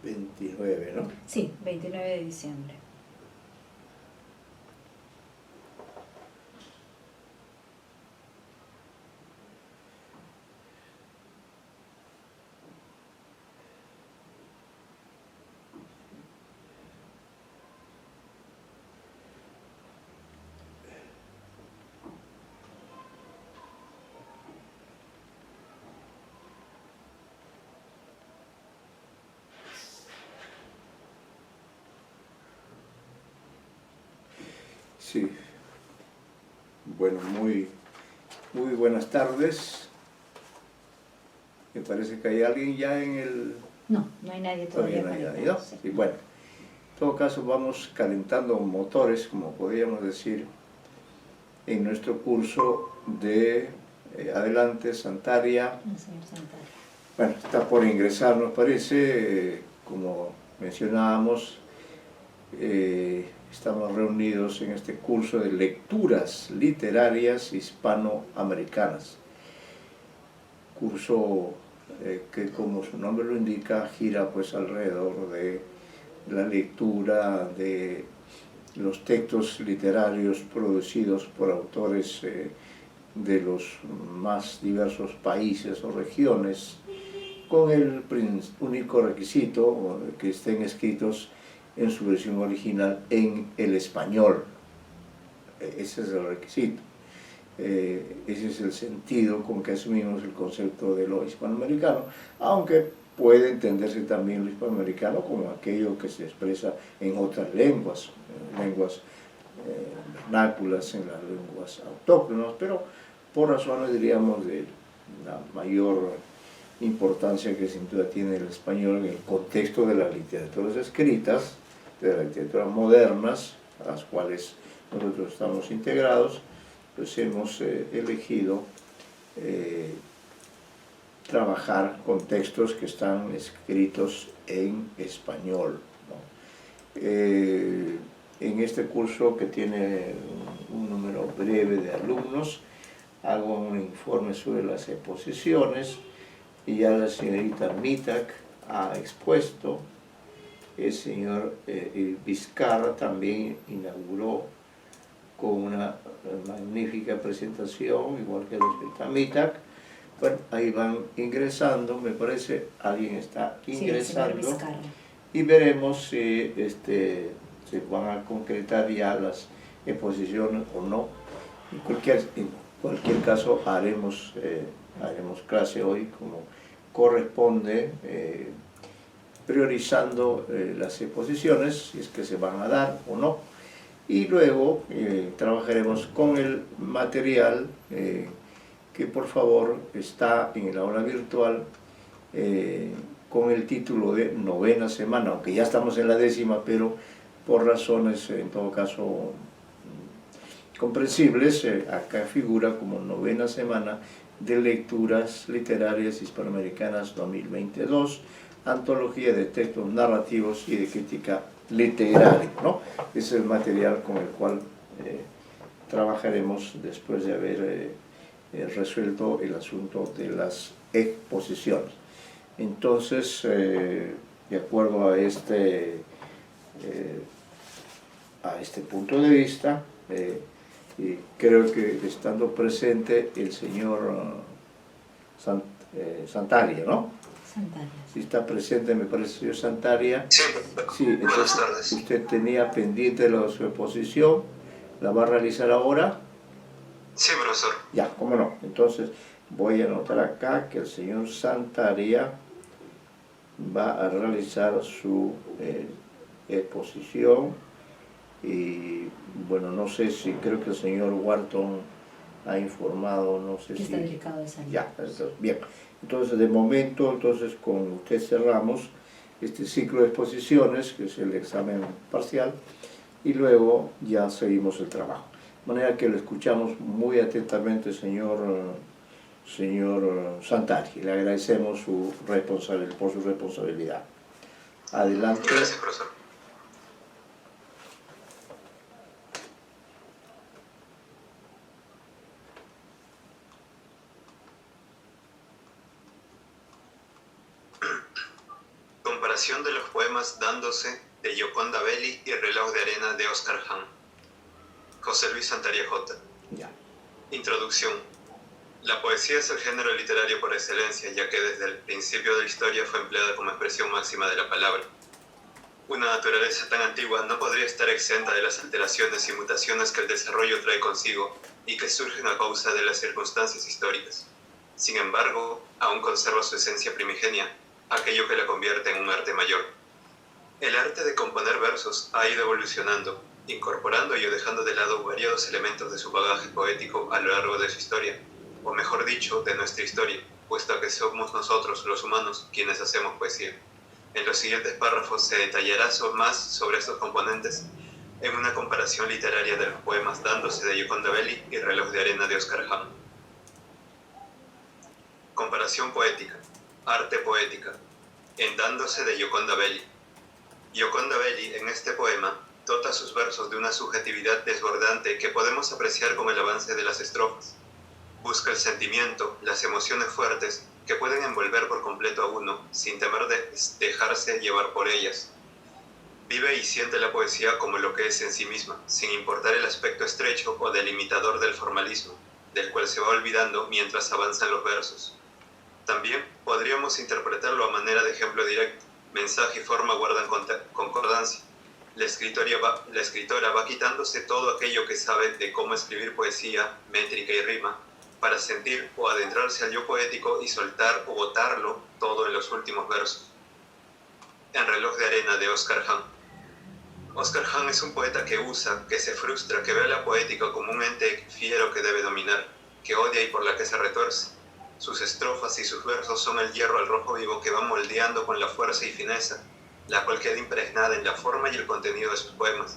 29, ¿no? Sí, 29 de diciembre. Sí. Bueno, muy buenas tardes. Me parece que hay alguien ya en el... No, no hay nadie todavía. Todavía no hay nadie, conectado, ¿no? sí. Sí, bueno, en todo caso vamos calentando motores, como podríamos decir, en nuestro curso de Adelante Santaria. El señor Santaria. Bueno, está por ingresar, nos parece, como mencionábamos, estamos reunidos en este curso de lecturas literarias hispanoamericanas. Curso que, como su nombre lo indica, gira pues alrededor de la lectura de los textos literarios producidos por autores de los más diversos países o regiones, con el único requisito que estén escritos en su versión original en el español. Ese es el requisito. Ese es el sentido con que asumimos el concepto de lo hispanoamericano, aunque puede entenderse también lo hispanoamericano como aquello que se expresa en otras lenguas, lenguas vernáculas, en las lenguas autóctonas, pero por razones, diríamos, de la mayor importancia que sin duda tiene el español en el contexto de las literaturas escritas, de las literaturas modernas, a las cuales nosotros estamos integrados, pues hemos elegido trabajar con textos que están escritos en español, ¿no? En este curso, que tiene un número breve de alumnos, hago un informe sobre las exposiciones, y ya la señorita Mitak ha expuesto. El señor Vizcarra también inauguró con una magnífica presentación, igual que la señorita Mitak. Bueno, ahí van ingresando, me parece, alguien está ingresando, sí, y veremos si se van a concretar ya las exposiciones o no. En cualquier caso haremos clase hoy como corresponde, priorizando las exposiciones, si es que se van a dar o no, y luego trabajaremos con el material que por favor está en el aula virtual, con el título de novena semana, aunque ya estamos en la 10ª, pero por razones en todo caso comprensibles, acá figura como novena semana de lecturas literarias hispanoamericanas 2022, antología de textos narrativos y de crítica literaria, ¿no? Ese es el material con el cual trabajaremos después de haber resuelto el asunto de las exposiciones. Entonces, de acuerdo a este punto de vista, y creo que estando presente el señor Santaria, ¿no? Santaria. Si está presente, me parece, señor Santaria. Sí, sí, entonces, buenas tardes. Usted tenía pendiente su exposición, ¿la va a realizar ahora? Sí, profesor. Ya, cómo no. Entonces voy a anotar acá que el señor Santaria va a realizar su exposición, y bueno, no sé si, creo que el señor Wharton ha informado, no sé que si... está delicado de salud. Ya, entonces, bien. Entonces, de momento, entonces con usted cerramos este ciclo de exposiciones, que es el examen parcial, y luego ya seguimos el trabajo. De manera que lo escuchamos muy atentamente, señor Santari. Le agradecemos por su responsabilidad. Adelante. Gracias, profesor. Comparación de los poemas Dándose de Gioconda Belli y Reloj de arena de Oscar Hahn. José Luis Santaria J. Ya. Introducción. La poesía es el género literario por excelencia, ya que desde el principio de la historia fue empleada como expresión máxima de la palabra. Una naturaleza tan antigua no podría estar exenta de las alteraciones y mutaciones que el desarrollo trae consigo y que surgen a causa de las circunstancias históricas. Sin embargo, aún conserva su esencia primigenia, aquello que la convierte en un arte mayor. El arte de componer versos ha ido evolucionando, incorporando y dejando de lado variados elementos de su bagaje poético a lo largo de su historia, o mejor dicho, de nuestra historia, puesto que somos nosotros, los humanos, quienes hacemos poesía. En los siguientes párrafos se detallará más sobre estos componentes en una comparación literaria de los poemas Dándose de Gioconda Belli y Reloj de arena de Oscar Hahn. Comparación poética. Arte poética. En Dándose de Gioconda Belli. Gioconda Belli, en este poema, dota sus versos de una subjetividad desbordante que podemos apreciar con el avance de las estrofas. Busca el sentimiento, las emociones fuertes que pueden envolver por completo a uno, sin temer de dejarse llevar por ellas. Vive y siente la poesía como lo que es en sí misma, sin importar el aspecto estrecho o delimitador del formalismo, del cual se va olvidando mientras avanzan los versos. También podríamos interpretarlo a manera de ejemplo directo. Mensaje y forma guardan concordancia. La escritora va quitándose todo aquello que sabe de cómo escribir poesía, métrica y rima, para sentir o adentrarse al yo poético y soltar o botarlo todo en los últimos versos. En Reloj de arena de Oscar Hahn. Oscar Hahn es un poeta que usa, que se frustra, que ve a la poética como un ente fiero que debe dominar, que odia y por la que se retuerce. Sus estrofas y sus versos son el hierro al rojo vivo que va moldeando con la fuerza y fineza, la cual queda impregnada en la forma y el contenido de sus poemas.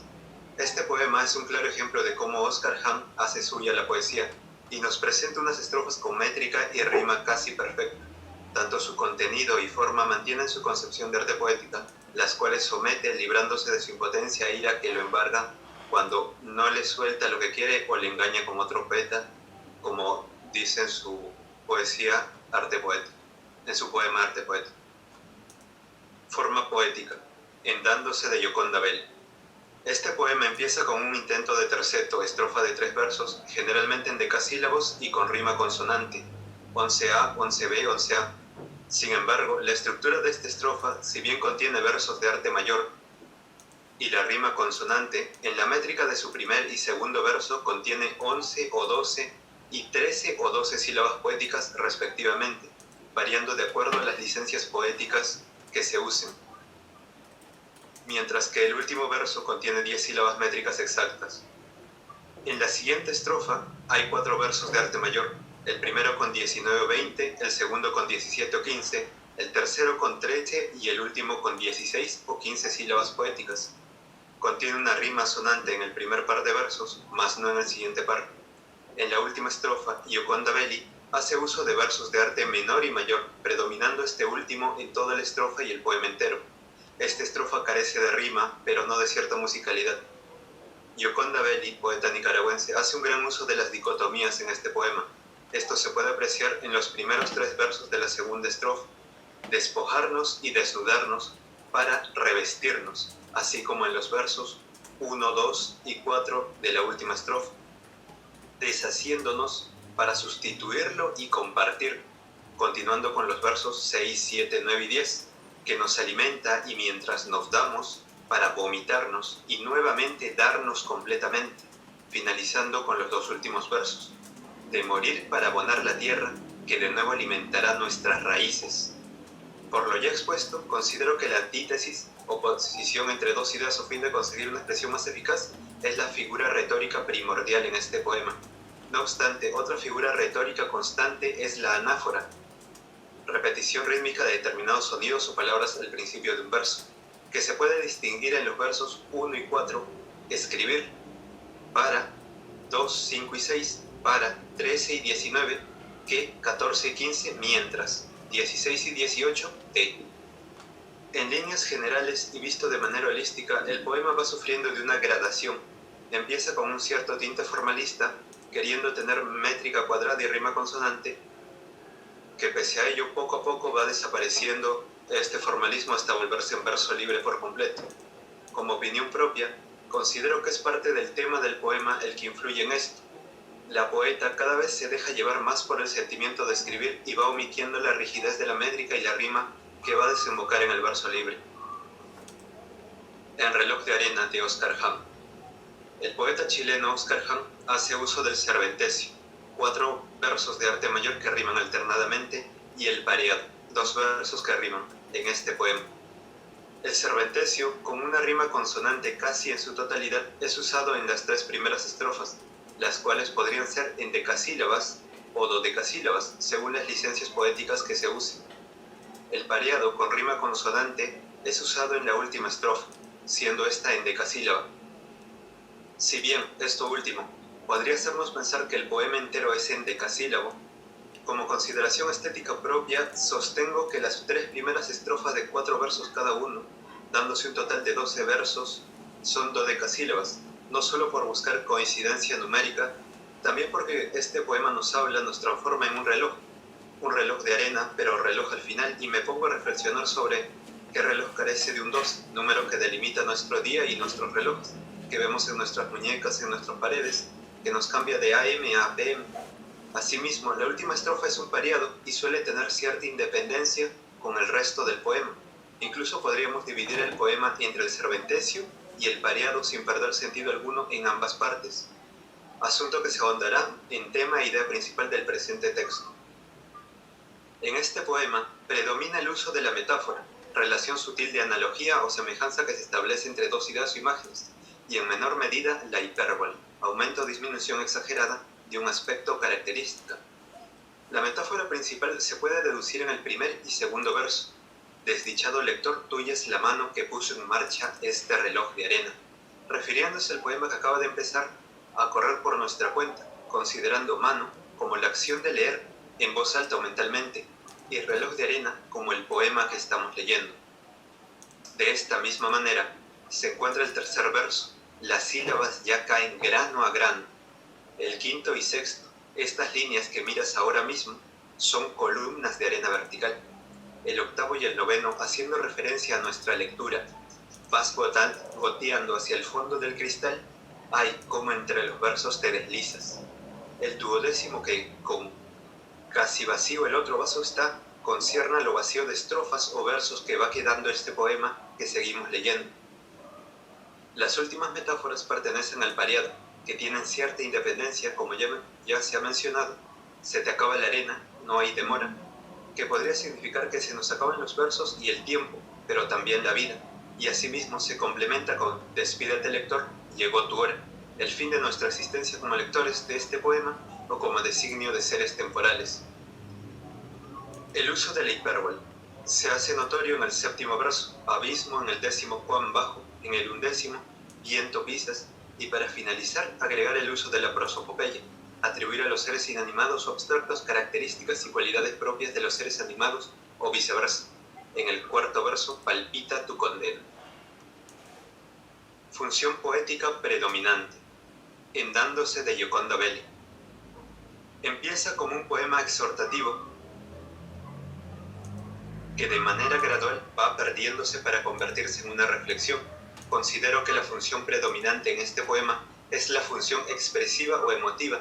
Este poema es un claro ejemplo de cómo Oscar Hahn hace suya la poesía, y nos presenta unas estrofas con métrica y rima casi perfecta. Tanto su contenido y forma mantienen su concepción de arte poética, las cuales somete librándose de su impotencia e ira que lo embarga cuando no le suelta lo que quiere o le engaña con otro poeta, como dice en su poesía Arte Poético, en su poema Arte Poético. Forma poética, en Dándose de Gioconda Belli. Este poema empieza con un intento de terceto, estrofa de 3 versos, generalmente en decasílabos y con rima consonante, 11A, 11B, 11A. Sin embargo, la estructura de esta estrofa, si bien contiene versos de arte mayor y la rima consonante, en la métrica de su primer y segundo verso contiene 11 o 12 y 13 o 12 sílabas poéticas respectivamente, variando de acuerdo a las licencias poéticas que se usen. Mientras que el último verso contiene 10 sílabas métricas exactas. En la siguiente estrofa hay 4 versos de arte mayor, el primero con 19 o 20, el segundo con 17 o 15, el tercero con 13 y el último con 16 o 15 sílabas poéticas. Contiene una rima sonante en el primer par de versos, mas no en el siguiente par. En la última estrofa, Gioconda Belli hace uso de versos de arte menor y mayor, predominando este último en toda la estrofa y el poema entero. Esta estrofa carece de rima, pero no de cierta musicalidad. Gioconda Belli, poeta nicaragüense, hace un gran uso de las dicotomías en este poema. Esto se puede apreciar en los primeros 3 versos de la segunda estrofa. Despojarnos y desnudarnos para revestirnos, así como en los versos 1, 2 y 4 de la última estrofa. Deshaciéndonos para sustituirlo y compartir, continuando con los versos 6, 7, 9 y 10. Que nos alimenta y mientras nos damos para vomitarnos y nuevamente darnos completamente, finalizando con los 2 últimos versos, de morir para abonar la tierra que de nuevo alimentará nuestras raíces. Por lo ya expuesto, considero que la antítesis, oposición entre 2 ideas o fin de conseguir una expresión más eficaz, es la figura retórica primordial en este poema. No obstante, otra figura retórica constante es la anáfora, repetición rítmica de determinados sonidos o palabras al principio de un verso, que se puede distinguir en los versos 1 y 4, escribir, para, 2, 5 y 6, para, 13 y 19, que, 14 y 15, mientras, 16 y 18, de. En líneas generales y visto de manera holística, el poema va sufriendo de una gradación. Empieza con un cierto tinte formalista, queriendo tener métrica cuadrada y rima consonante, que pese a ello poco a poco va desapareciendo este formalismo hasta volverse en verso libre por completo. Como opinión propia, considero que es parte del tema del poema el que influye en esto. La poeta cada vez se deja llevar más por el sentimiento de escribir y va omitiendo la rigidez de la métrica y la rima que va a desembocar en el verso libre. En Reloj de arena de Óscar Hahn. El poeta chileno Óscar Hahn hace uso del cervantesio, 4 versos de arte mayor que riman alternadamente, y el pareado, 2 versos que riman en este poema. El cervantesio, con una rima consonante casi en su totalidad, es usado en las 3 primeras estrofas, las cuales podrían ser endecasílabas o dodecasílabas, según las licencias poéticas que se usen. El pareado con rima consonante es usado en la última estrofa, siendo esta endecasílaba. Si bien esto último podría hacernos pensar que el poema entero es endecasílabo, como consideración estética propia, sostengo que las 3 primeras estrofas de 4 versos cada uno, dándose un total de 12 versos, son dodecasílabas, no solo por buscar coincidencia numérica, también porque este poema nos habla, nos transforma en un reloj de arena, pero reloj al final, y me pongo a reflexionar sobre qué reloj carece de un 2, número que delimita nuestro día y nuestros relojes, que vemos en nuestras muñecas, en nuestras paredes, que nos cambia de AM a PM. Asimismo, la última estrofa es un pareado y suele tener cierta independencia con el resto del poema. Incluso podríamos dividir el poema entre el cervantesio y el pareado sin perder sentido alguno en ambas partes, asunto que se ahondará en tema e idea principal del presente texto. En este poema predomina el uso de la metáfora, relación sutil de analogía o semejanza que se establece entre 2 ideas o imágenes, y en menor medida la hipérbole, aumento o disminución exagerada de un aspecto característica. La metáfora principal se puede deducir en el primer y segundo verso. Desdichado lector, tuya es la mano que puso en marcha este reloj de arena, refiriéndose al poema que acaba de empezar a correr por nuestra cuenta, considerando mano como la acción de leer en voz alta o mentalmente, y reloj de arena como el poema que estamos leyendo. De esta misma manera, se encuentra el tercer verso. Las sílabas ya caen grano a grano. El quinto y sexto, estas líneas que miras ahora mismo, son columnas de arena vertical. El octavo y el noveno, haciendo referencia a nuestra lectura, vas goteando hacia el fondo del cristal, ay, como entre los versos te deslizas. El duodécimo que, con casi vacío el otro vaso está, concierne a lo vacío de estrofas o versos que va quedando este poema que seguimos leyendo. Las últimas metáforas pertenecen al pareado, que tienen cierta independencia, como ya se ha mencionado. Se te acaba la arena, no hay demora, que podría significar que se nos acaban los versos y el tiempo, pero también la vida, y asimismo se complementa con despídete lector, llegó tu hora, el fin de nuestra existencia como lectores de este poema o como designio de seres temporales. El uso de la hipérbole se hace notorio en el séptimo verso, abismo en el 10º cuán bajo, en el 11º viento pisas, y para finalizar agregar el uso de la prosopopeya, atribuir a los seres inanimados o abstractos características y cualidades propias de los seres animados o viceversa. En el 4º verso palpita tu condena. Función poética predominante. En dándose de Gioconda Belli. Empieza como un poema exhortativo que de manera gradual va perdiéndose para convertirse en una reflexión. Considero que la función predominante en este poema es la función expresiva o emotiva,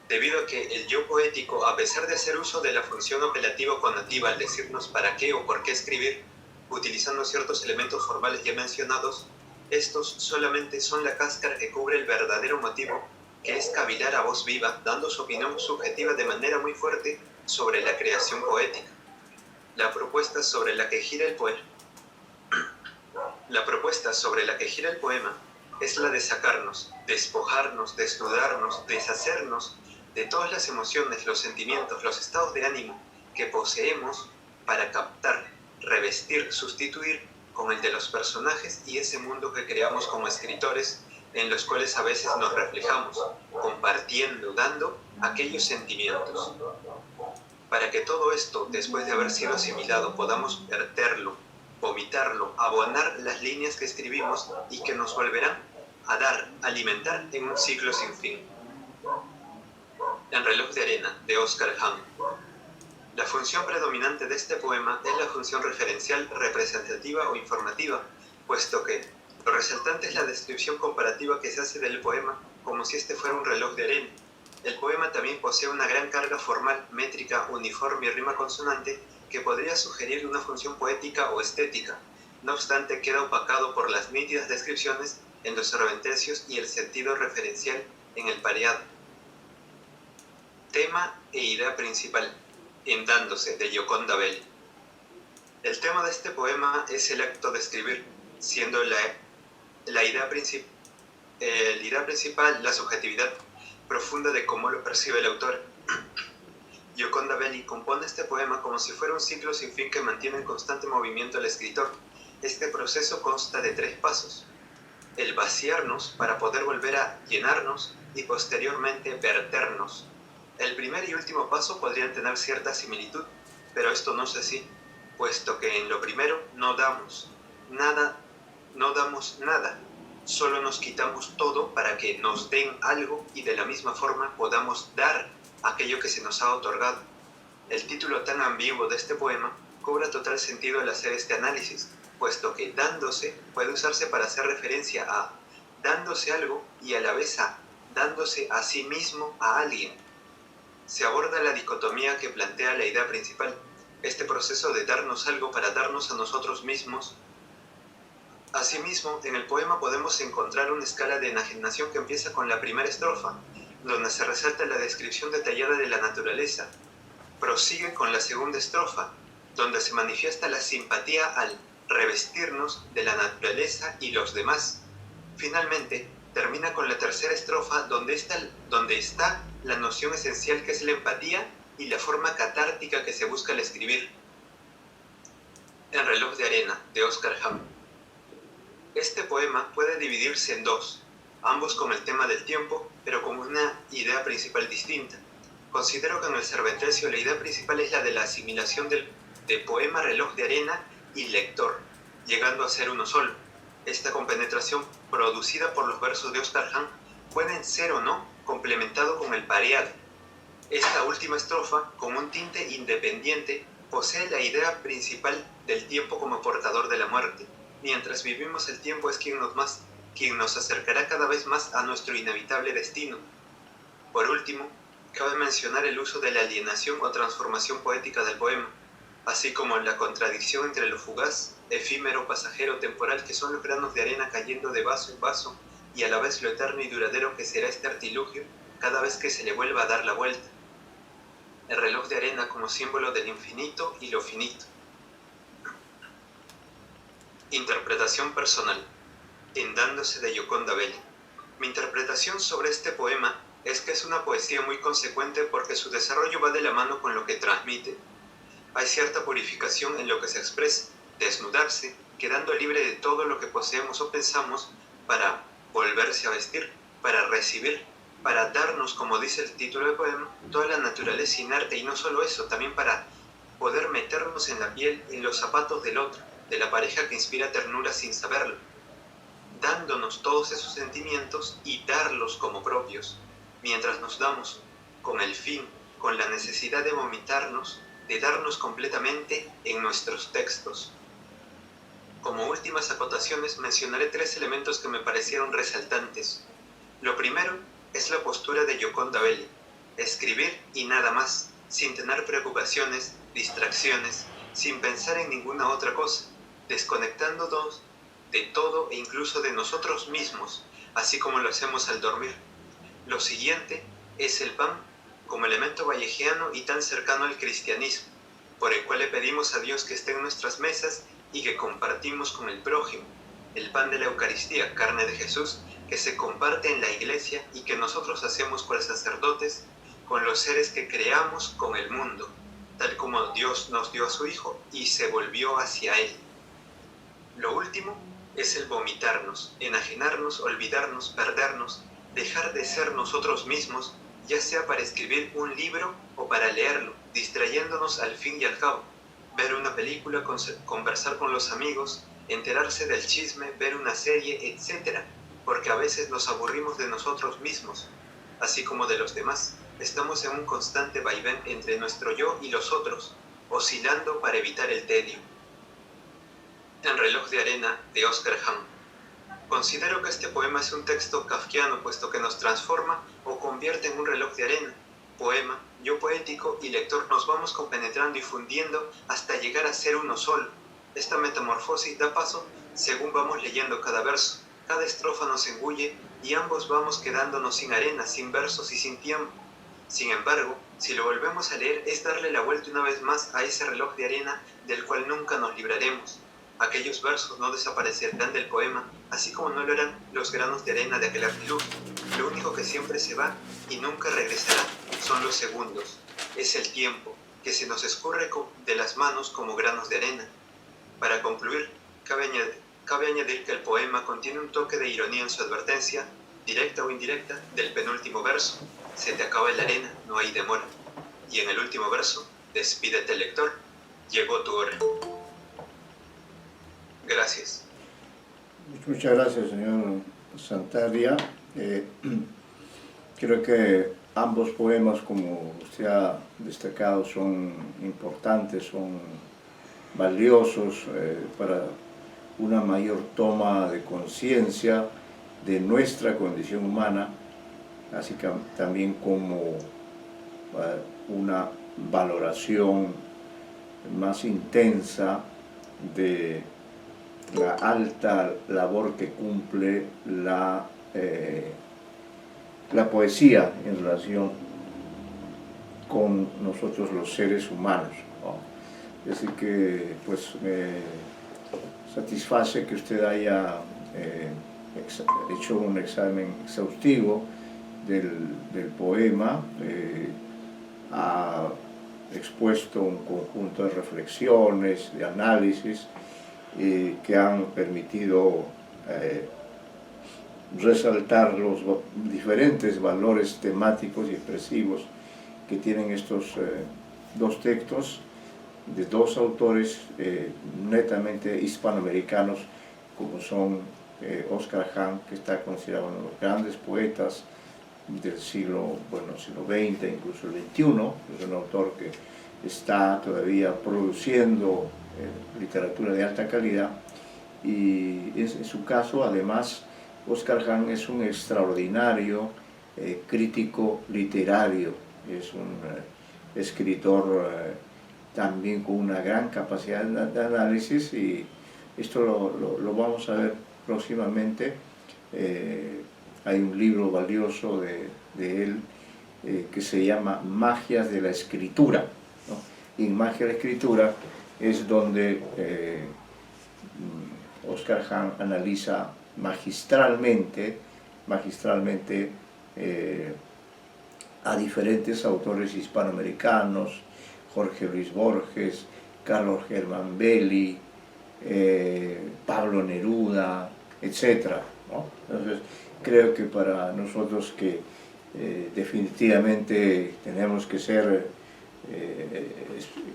debido a que el yo poético, a pesar de hacer uso de la función apelativa o connotativa al decirnos para qué o por qué escribir, utilizando ciertos elementos formales ya mencionados, estos solamente son la cáscara que cubre el verdadero motivo, que es cavilar a voz viva, dando su opinión subjetiva de manera muy fuerte sobre la creación poética. La propuesta sobre la que gira el poema es la de sacarnos, despojarnos, desnudarnos, deshacernos de todas las emociones, los sentimientos, los estados de ánimo que poseemos para captar, revestir, sustituir con el de los personajes y ese mundo que creamos como escritores, en los cuales a veces nos reflejamos, compartiendo, dando aquellos sentimientos. Para que todo esto, después de haber sido asimilado, podamos verterlo, vomitarlo, abonar las líneas que escribimos y que nos volverán a dar, alimentar en un ciclo sin fin. El reloj de arena, de Óscar Hahn. La función predominante de este poema es la función referencial, representativa o informativa, puesto que lo resaltante es la descripción comparativa que se hace del poema como si este fuera un reloj de arena. El poema también posee una gran carga formal, métrica, uniforme y rima consonante que podría sugerir una función poética o estética. No obstante, queda opacado por las nítidas descripciones en los serventecios y el sentido referencial en el pareado. Tema e idea principal. Hendándose, de Gioconda Belli. El tema de este poema es el acto de escribir, siendo la idea principal la subjetividad profunda de cómo lo percibe el autor. Gioconda Belli compone este poema como si fuera un ciclo sin fin que mantiene en constante movimiento al escritor. Este proceso consta de 3 pasos: el vaciarnos para poder volver a llenarnos y posteriormente verternos. El primer y último paso podrían tener cierta similitud, pero esto no es así, puesto que en lo primero no damos nada, solo nos quitamos todo para que nos den algo y de la misma forma podamos dar aquello que se nos ha otorgado. El título tan ambiguo de este poema cobra total sentido al hacer este análisis, puesto que dándose puede usarse para hacer referencia a dándose algo y a la vez a dándose a sí mismo a alguien. Se aborda la dicotomía que plantea la idea principal, este proceso de darnos algo para darnos a nosotros mismos. Asimismo, en el poema podemos encontrar una escala de enajenación que empieza con la primera estrofa, donde se resalta la descripción detallada de la naturaleza. Prosigue con la segunda estrofa, donde se manifiesta la simpatía al revestirnos de la naturaleza y los demás. Finalmente, termina con la tercera estrofa, donde está la noción esencial que es la empatía y la forma catártica que se busca al escribir. El reloj de arena, de Oscar Hamm. Este poema puede dividirse en 2, ambos con el tema del tiempo, pero con una idea principal distinta. Considero que en el Cervantecio la idea principal es la de la asimilación de poema, reloj de arena y lector, llegando a ser uno solo. Esta compenetración producida por los versos de Oscar Hamm pueden ser o no complementado con el pareado. Esta última estrofa, con un tinte independiente, posee la idea principal del tiempo como portador de la muerte. Mientras vivimos, el tiempo es quien nos acercará cada vez más a nuestro inevitable destino. Por último, cabe mencionar el uso de la alienación o transformación poética del poema, así como la contradicción entre lo fugaz, efímero, pasajero, temporal, que son los granos de arena cayendo de vaso en vaso, y a la vez lo eterno y duradero que será este artilugio cada vez que se le vuelva a dar la vuelta. El reloj de arena como símbolo del infinito y lo finito. Interpretación personal. Hendándose, de Gioconda Belli. Mi interpretación sobre este poema es que es una poesía muy consecuente porque su desarrollo va de la mano con lo que transmite. Hay cierta purificación en lo que se expresa, desnudarse, quedando libre de todo lo que poseemos o pensamos para volverse a vestir, para recibir, para darnos, como dice el título del poema, toda la naturaleza inerte, y no solo eso, también para poder meternos en la piel, en los zapatos del otro, de la pareja que inspira ternura sin saberlo, dándonos todos esos sentimientos y darlos como propios, mientras nos damos, con el fin, con la necesidad de vomitarnos, de darnos completamente en nuestros textos. Como últimas acotaciones mencionaré 3 elementos que me parecieron resaltantes. Lo primero es la postura de Gioconda Belli, escribir y nada más, sin tener preocupaciones, distracciones, sin pensar en ninguna otra cosa, desconectándonos de todo e incluso de nosotros mismos, así como lo hacemos al dormir. Lo siguiente es el pan como elemento vallejiano y tan cercano al cristianismo, por el cual le pedimos a Dios que esté en nuestras mesas y que compartimos con el prójimo, el pan de la Eucaristía, carne de Jesús, que se comparte en la iglesia y que nosotros hacemos por sacerdotes con los seres que creamos con el mundo, tal como Dios nos dio a su Hijo y se volvió hacia Él. Lo último es el vomitarnos, enajenarnos, olvidarnos, perdernos, dejar de ser nosotros mismos, ya sea para escribir un libro o para leerlo, distrayéndonos al fin y al cabo, ver una película, conversar con los amigos, enterarse del chisme, ver una serie, etc., porque a veces nos aburrimos de nosotros mismos, así como de los demás, estamos en un constante vaivén entre nuestro yo y los otros, oscilando para evitar el tedio. El reloj de arena, de Oscar Hahn. Considero que este poema es un texto kafkiano, puesto que nos transforma o convierte en un reloj de arena. Poema, yo poético y lector nos vamos compenetrando y fundiendo hasta llegar a ser uno solo. Esta metamorfosis da paso según vamos leyendo cada verso. Cada estrofa nos engulle y ambos vamos quedándonos sin arena, sin versos y sin tiempo. Sin embargo, si lo volvemos a leer es darle la vuelta una vez más a ese reloj de arena del cual nunca nos libraremos. Aquellos versos no desaparecerán del poema, así como no lo harán los granos de arena de aquel artilugio. Lo único que siempre se va y nunca regresará son los segundos. Es el tiempo, que se nos escurre de las manos como granos de arena. Para concluir, cabe añadir que el poema contiene un toque de ironía en su advertencia, directa o indirecta, del penúltimo verso. Se te acaba la arena, no hay demora. Y en el último verso, despídete lector, llegó tu hora. Gracias. Muchas gracias, señor Santaria. Creo que ambos poemas, como usted ha destacado, son importantes, son valiosos para una mayor toma de conciencia de nuestra condición humana, así que también como una valoración más intensa de la alta labor que cumple la poesía en relación con nosotros los seres humanos, ¿no? Así que pues me satisface que usted haya hecho un examen exhaustivo del poema, ha expuesto un conjunto de reflexiones, de análisis, que han permitido resaltar los diferentes valores temáticos y expresivos que tienen estos dos textos de dos autores netamente hispanoamericanos, como son Oscar Hahn, que está considerado uno de los grandes poetas del siglo XX, incluso el XXI, es un autor que está todavía produciendo literatura de alta calidad, y en su caso además Oscar Hahn es un extraordinario crítico literario, es un escritor también con una gran capacidad de análisis, y esto lo vamos a ver próximamente. Hay un libro valioso de él que se llama Magias de la Escritura, ¿no? Y en Magia de la Escritura es donde Oscar Hahn analiza magistralmente a diferentes autores hispanoamericanos, Jorge Luis Borges, Carlos Germán Belli, Pablo Neruda, etc., ¿no? Entonces, creo que para nosotros que definitivamente tenemos que ser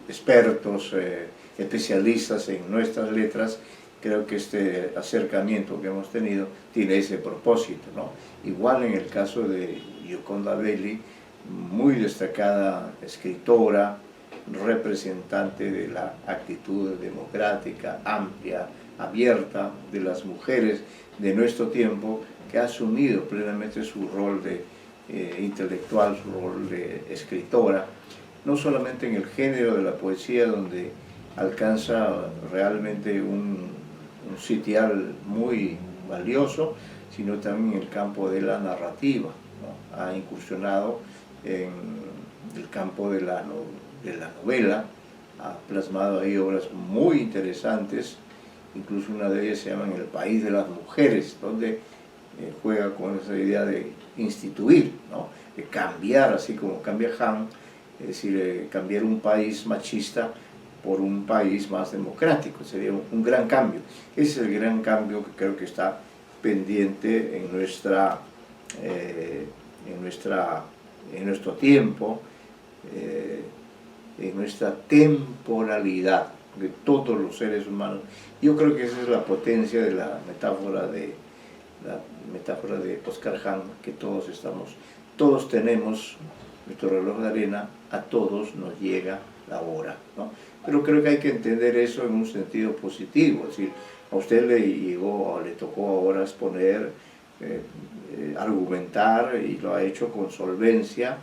expertos, especialistas en nuestras letras, creo que este acercamiento que hemos tenido tiene ese propósito, ¿no? Igual en el caso de Gioconda Belli, muy destacada escritora, representante de la actitud democrática, amplia, abierta de las mujeres de nuestro tiempo, que ha asumido plenamente su rol de intelectual, su rol de escritora, no solamente en el género de la poesía, donde alcanza realmente un sitial muy valioso, sino también en el campo de la narrativa, ¿no? Ha incursionado en el campo de la novela, ha plasmado ahí obras muy interesantes, incluso una de ellas se llama El País de las Mujeres, donde juega con esa idea de instituir, ¿no? De cambiar, así como cambia Hahn, es decir, cambiar un país machista por un país más democrático, sería un gran cambio. Ese es el gran cambio que creo que está pendiente en nuestro tiempo, en nuestra temporalidad de todos los seres humanos. Yo creo que esa es la potencia de la metáfora de Oscar Hahn, que todos tenemos nuestro reloj de arena, a todos nos llega la hora, ¿no? Pero creo que hay que entender eso en un sentido positivo, es decir, a usted le tocó ahora exponer, argumentar, y lo ha hecho con solvencia,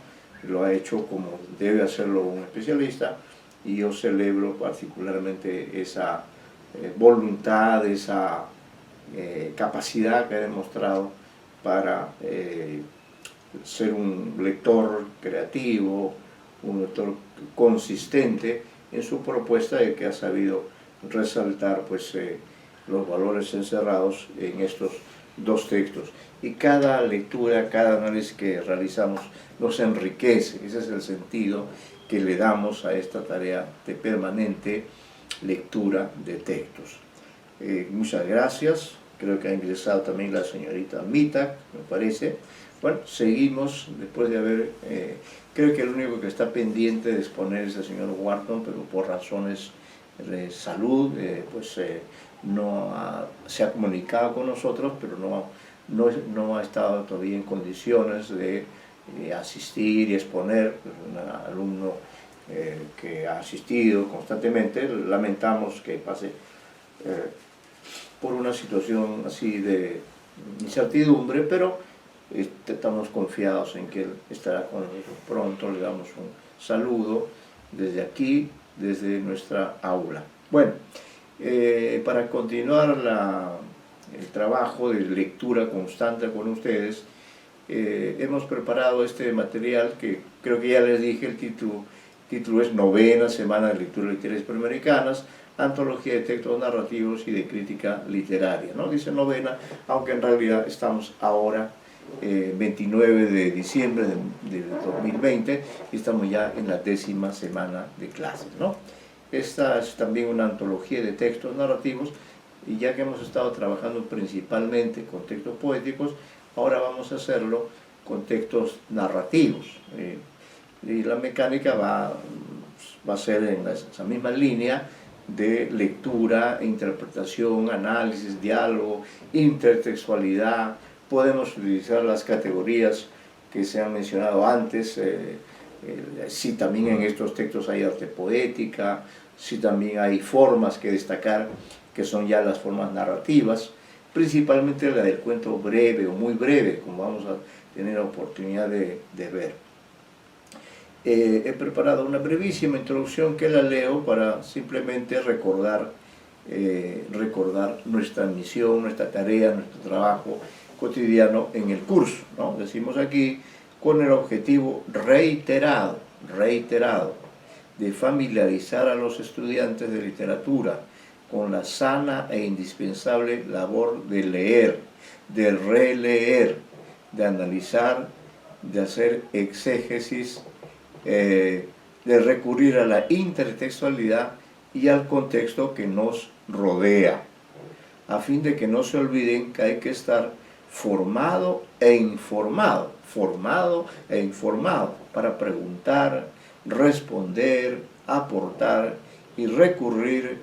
lo ha hecho como debe hacerlo un especialista, y yo celebro particularmente esa voluntad, esa capacidad que ha demostrado para ser un lector creativo, un lector consistente en su propuesta, de que ha sabido resaltar pues, los valores encerrados en estos dos textos. Y cada lectura, cada análisis que realizamos nos enriquece. Ese es el sentido que le damos a esta tarea de permanente lectura de textos. Muchas gracias. Creo que ha ingresado también la señorita Mita, me parece. Bueno, seguimos después de haber... creo que el único que está pendiente de exponer es el señor Wharton, pero por razones de salud, no se ha comunicado con nosotros, pero no ha estado todavía en condiciones de asistir y exponer. Un alumno que ha asistido constantemente, lamentamos que pase por una situación así de incertidumbre, pero estamos confiados en que él estará con nosotros pronto. Le damos un saludo desde aquí, desde nuestra aula. Bueno, para continuar el trabajo de lectura constante con ustedes, hemos preparado este material que creo que ya les dije, el título es Novena Semana de Lectura Literaria Hispanoamericanas, Antología de Textos Narrativos y de Crítica Literaria, ¿no? Dice novena, aunque en realidad estamos ahora 29 de diciembre de 2020 y estamos ya en la 10ª semana de clases, ¿no? Esta es también una antología de textos narrativos, y ya que hemos estado trabajando principalmente con textos poéticos, ahora vamos a hacerlo con textos narrativos. Y la mecánica va a ser en esa misma línea de lectura, interpretación, análisis, diálogo, intertextualidad. Podemos utilizar las categorías que se han mencionado antes, si también en estos textos hay arte poética, si también hay formas que destacar, que son ya las formas narrativas, principalmente la del cuento breve o muy breve, como vamos a tener la oportunidad de ver. He preparado una brevísima introducción que la leo para simplemente recordar nuestra misión, nuestra tarea, nuestro trabajo cotidiano en el curso, ¿no? Decimos aquí, con el objetivo reiterado de familiarizar a los estudiantes de literatura con la sana e indispensable labor de leer, de releer, de analizar, de hacer exégesis, de recurrir a la intertextualidad y al contexto que nos rodea, a fin de que no se olviden que hay que estar formado e informado para preguntar, responder, aportar y recurrir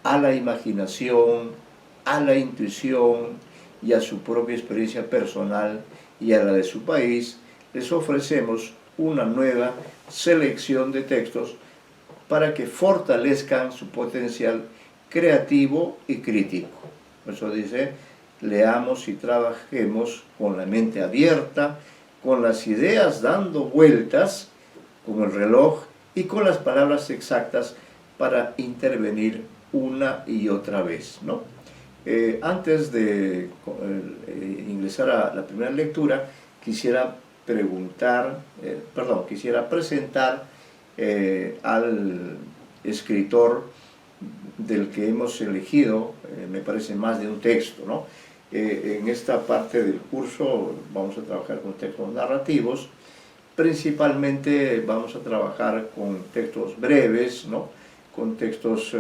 a la imaginación, a la intuición y a su propia experiencia personal y a la de su país. Les ofrecemos una nueva selección de textos para que fortalezcan su potencial creativo y crítico. Por eso dice, leamos y trabajemos con la mente abierta, con las ideas dando vueltas, con el reloj y con las palabras exactas para intervenir una y otra vez, ¿no? Antes de ingresar a la primera lectura, quisiera presentar al escritor del que hemos elegido, me parece más de un texto, ¿no? En esta parte del curso vamos a trabajar con textos narrativos. Principalmente vamos a trabajar con textos breves, ¿no? Con textos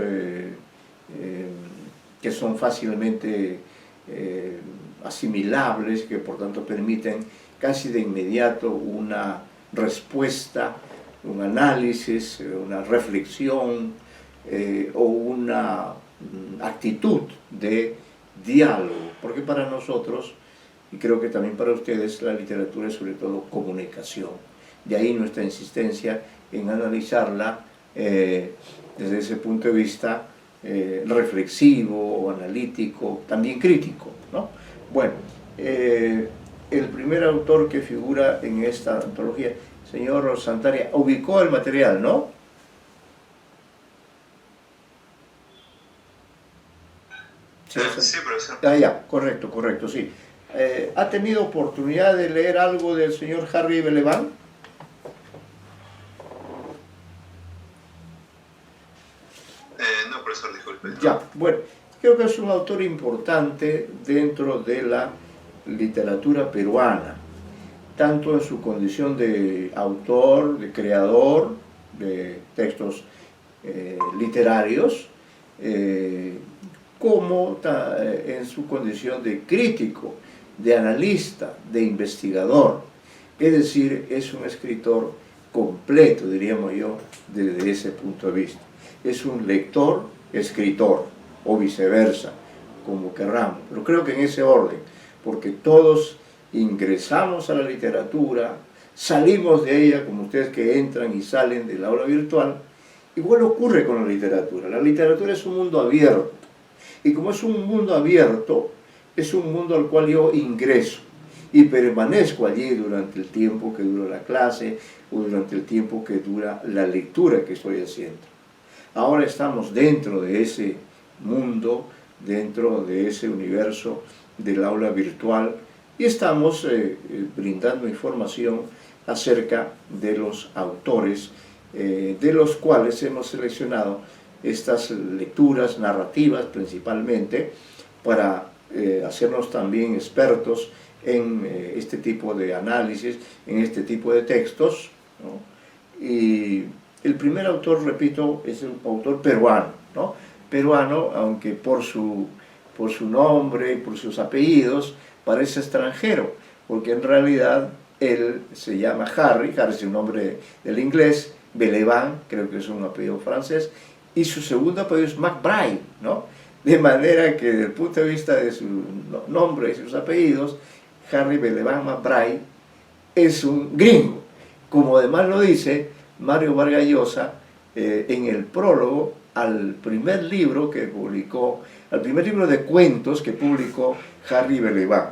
que son fácilmente asimilables, que por tanto permiten casi de inmediato una respuesta, un análisis, una reflexión o una actitud de diálogo, porque para nosotros, y creo que también para ustedes, la literatura es sobre todo comunicación. De ahí nuestra insistencia en analizarla desde ese punto de vista reflexivo, analítico, también crítico, ¿no? Bueno, el primer autor que figura en esta antología, señor Santaria, ubicó el material, ¿no? Sí, profesor. Ah, ya, correcto, correcto, sí. ¿Ha tenido oportunidad de leer algo del señor Harry Belaban? No, profesor, disculpe. Ya, bueno, creo que es un autor importante dentro de la literatura peruana, tanto en su condición de autor, de creador de textos literarios, como en su condición de crítico, de analista, de investigador. Es decir, es un escritor completo, diríamos yo, desde ese punto de vista. Es un lector, escritor, o viceversa, como querramos, pero creo que en ese orden, porque todos ingresamos a la literatura, salimos de ella, como ustedes que entran y salen del aula virtual. Igual ocurre con la literatura. La literatura es un mundo abierto, y como es un mundo abierto, es un mundo al cual yo ingreso y permanezco allí durante el tiempo que dura la clase o durante el tiempo que dura la lectura que estoy haciendo. Ahora estamos dentro de ese mundo, dentro de ese universo del aula virtual, y estamos brindando información acerca de los autores de los cuales hemos seleccionado estas lecturas narrativas principalmente para hacernos también expertos en este tipo de análisis, en este tipo de textos, ¿no? Y el primer autor, repito, es un autor peruano, ¿no? Peruano, aunque por su nombre, por sus apellidos, parece extranjero, porque en realidad él se llama Harry es un nombre del inglés, Belaban, creo que es un apellido francés, y su segundo apellido es McBride, ¿no? De manera que desde el punto de vista de su nombre y sus apellidos, Harry Belaban McBride es un gringo, como además lo dice Mario Vargas Llosa en el prólogo al primer libro que publicó, al primer libro de cuentos que publicó Harry Belaban.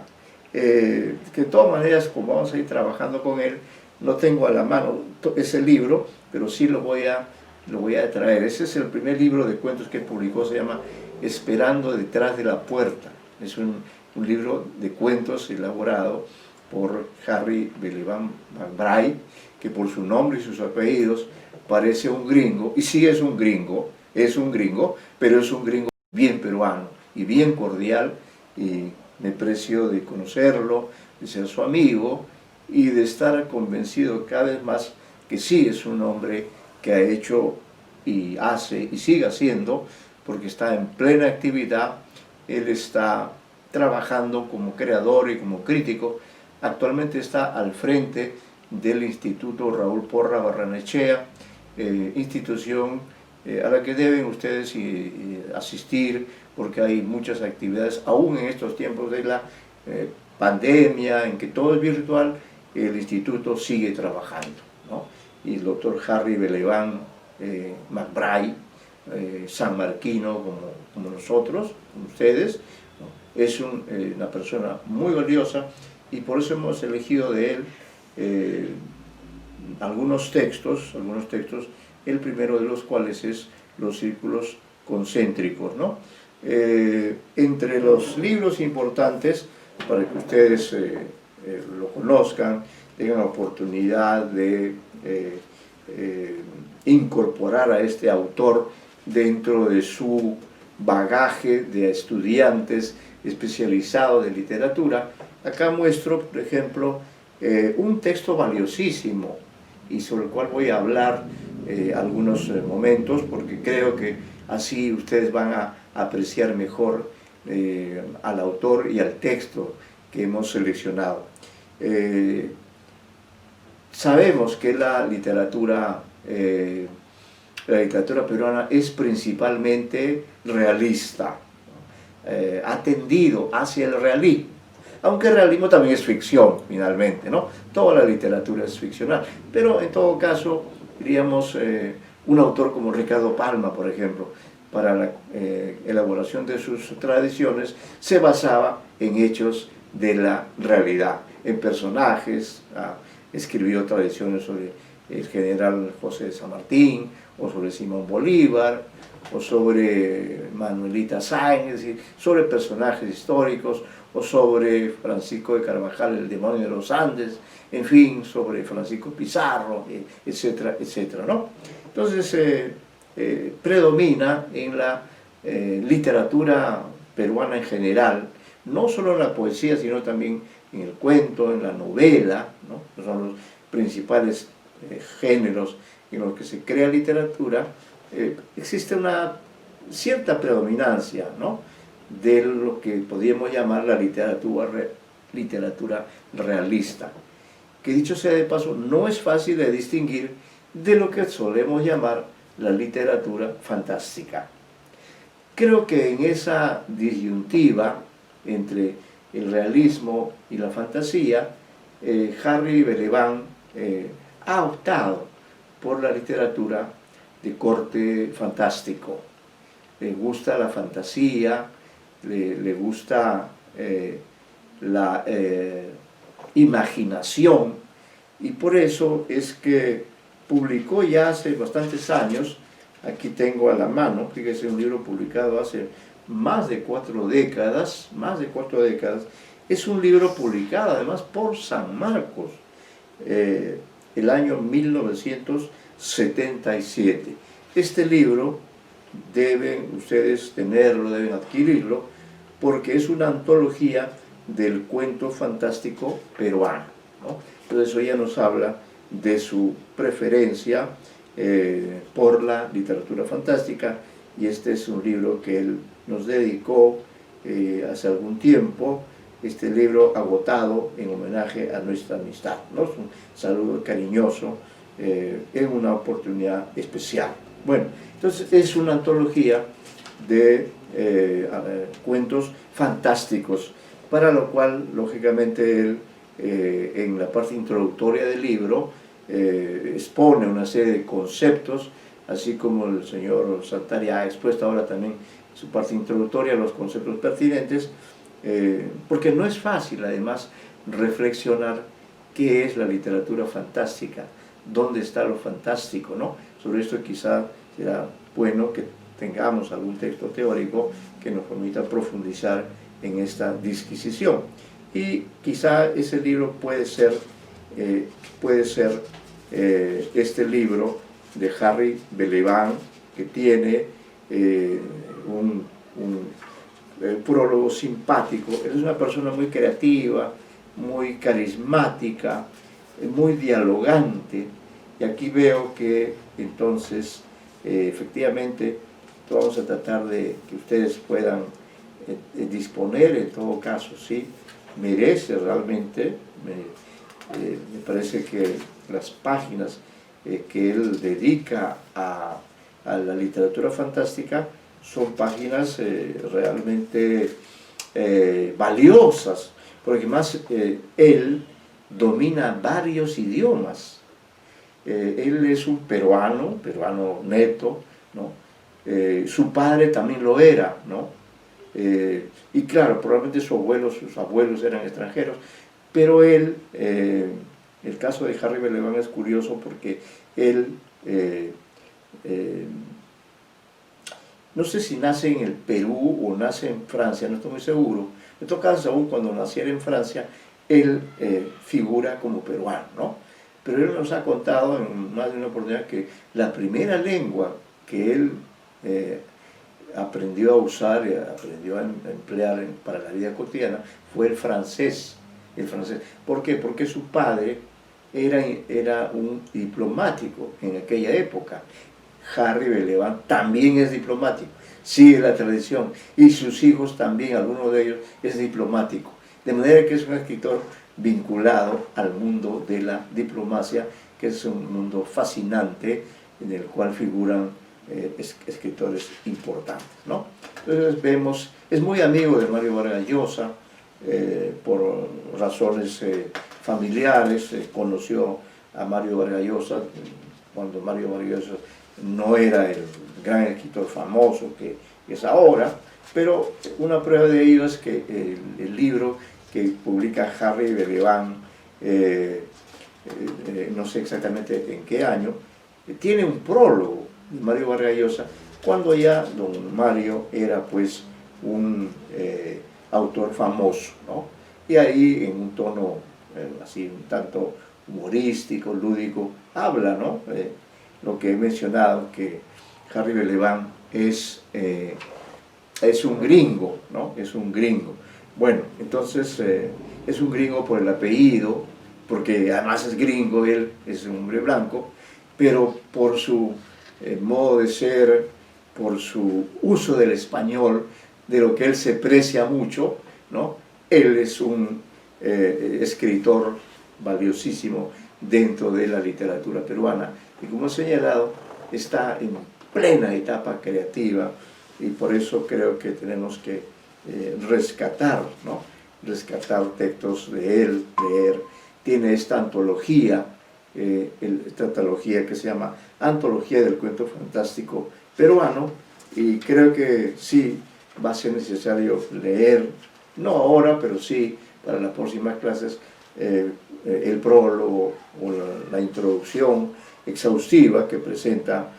Que de todas maneras, como vamos a ir trabajando con él, no tengo a la mano ese libro, pero sí lo voy a traer. Ese es el primer libro de cuentos que publicó, se llama Esperando detrás de la puerta. Es un libro de cuentos elaborado por Harry Belaban McBride, que por su nombre y sus apellidos parece un gringo, y sí es un gringo, pero es un gringo bien peruano y bien cordial, y me precio de conocerlo, de ser su amigo y de estar convencido cada vez más que sí es un hombre que ha hecho y hace y sigue haciendo, porque está en plena actividad. Él está trabajando como creador y como crítico. Actualmente está al frente del Instituto Raúl Porra Barrenechea, institución a la que deben ustedes asistir, porque hay muchas actividades, aún en estos tiempos de la pandemia, en que todo es virtual. El instituto sigue trabajando, ¿no? Y el doctor Harry Belaban McBride, sanmarquino como nosotros, como ustedes, ¿no? Es una persona muy valiosa, y por eso hemos elegido de él algunos textos, el primero de los cuales es Los círculos concéntricos, ¿no? Entre los libros importantes, para que ustedes lo conozcan, tengan la oportunidad de incorporar a este autor dentro de su bagaje de estudiantes especializados de literatura. Acá muestro, por ejemplo, un texto valiosísimo, y sobre el cual voy a hablar algunos momentos, porque creo que así ustedes van a apreciar mejor al autor y al texto que hemos seleccionado. Sabemos que la literatura peruana es principalmente realista, ha tendido hacia el realismo, aunque el realismo también es ficción, finalmente, ¿no? Toda la literatura es ficcional, pero en todo caso, diríamos, un autor como Ricardo Palma, por ejemplo, para la elaboración de sus tradiciones, se basaba en hechos de la realidad, en personajes, escribió tradiciones sobre el general José de San Martín, o sobre Simón Bolívar, o sobre Manuelita Sáenz, es decir, sobre personajes históricos, o sobre Francisco de Carvajal, el demonio de los Andes, en fin, sobre Francisco Pizarro, etcétera, etcétera, ¿no? Entonces, predomina en la literatura peruana en general, no solo en la poesía, sino también en el cuento, en la novela, ¿no? Son los principales géneros en los que se crea literatura. Existe una cierta predominancia, ¿no?, de lo que podríamos llamar la literatura realista, que dicho sea de paso, no es fácil de distinguir de lo que solemos llamar la literatura fantástica. Creo que en esa disyuntiva entre el realismo y la fantasía, Harry Belaiván ha optado por la literatura de corte fantástico. Le gusta la fantasía, le gusta la imaginación, y por eso es que publicó ya hace bastantes años, aquí tengo a la mano, fíjese, un libro publicado hace más de 4 décadas, es un libro publicado además por San Marcos, el año 1977. Este libro deben ustedes tenerlo, deben adquirirlo, porque es una antología del cuento fantástico peruano, ¿no? Entonces eso ya nos habla de su preferencia por la literatura fantástica, y este es un libro que él nos dedicó hace algún tiempo, este libro agotado en homenaje a nuestra amistad, ¿no? Es un saludo cariñoso en una oportunidad especial. Bueno, entonces es una antología de cuentos fantásticos, para lo cual, lógicamente, él en la parte introductoria del libro expone una serie de conceptos, así como el señor Santari ha expuesto ahora también en su parte introductoria los conceptos pertinentes, porque no es fácil, además, reflexionar qué es la literatura fantástica, dónde está lo fantástico, ¿no? Sobre esto quizá será bueno que tengamos algún texto teórico que nos permita profundizar en esta disquisición. Y quizá ese libro puede ser este libro de Harry Belaiván, que tiene un prólogo simpático. Él es una persona muy creativa, muy carismática, muy dialogante, y aquí veo que entonces efectivamente vamos a tratar de que ustedes puedan disponer, en todo caso, ¿sí? Merece realmente, me parece que las páginas que él dedica a la literatura fantástica son páginas realmente valiosas, porque más él domina varios idiomas. Él es un peruano neto, ¿no? Su padre también lo era, ¿no? Y claro, probablemente sus abuelos eran extranjeros, pero él, el caso de Harry Belaiván es curioso porque él, no sé si nace en el Perú o nace en Francia, no estoy muy seguro. En todo caso, aún cuando naciera en Francia, él figura como peruano, ¿no? Pero él nos ha contado en más de una oportunidad que la primera lengua que él aprendió a usar y aprendió a emplear para la vida cotidiana fue el francés. ¿Por qué? Porque su padre era un diplomático en aquella época. Harry Belaiván también es diplomático, sigue la tradición, y sus hijos también, alguno de ellos es diplomático. De manera que es un escritor vinculado al mundo de la diplomacia, que es un mundo fascinante en el cual figuran escritores importantes, ¿no? Entonces vemos, es muy amigo de Mario Vargas Llosa, por razones familiares, conoció a Mario Vargas Llosa cuando Mario Vargas Llosa no era el gran escritor famoso que es ahora, pero una prueba de ello es que el libro que publica Harry Belavan, no sé exactamente en qué año, tiene un prólogo de Mario Vargas Llosa, cuando ya don Mario era pues un autor famoso, ¿no? Y ahí en un tono así un tanto humorístico, lúdico, habla, ¿no? Lo que he mencionado, que Harry Belavan es un gringo, ¿no? Es un gringo. Bueno, entonces es un gringo por el apellido, porque además es gringo, él es un hombre blanco, pero por su modo de ser, por su uso del español, de lo que él se precia mucho, ¿no? Él es un escritor valiosísimo dentro de la literatura peruana y, como he señalado, está en plena etapa creativa y por eso creo que tenemos que rescatar, ¿no? Rescatar textos de él, leer. Tiene esta antología, esta antología que se llama Antología del Cuento Fantástico Peruano, y creo que sí va a ser necesario leer, no ahora, pero sí para las próximas clases, el prólogo o la introducción exhaustiva que presenta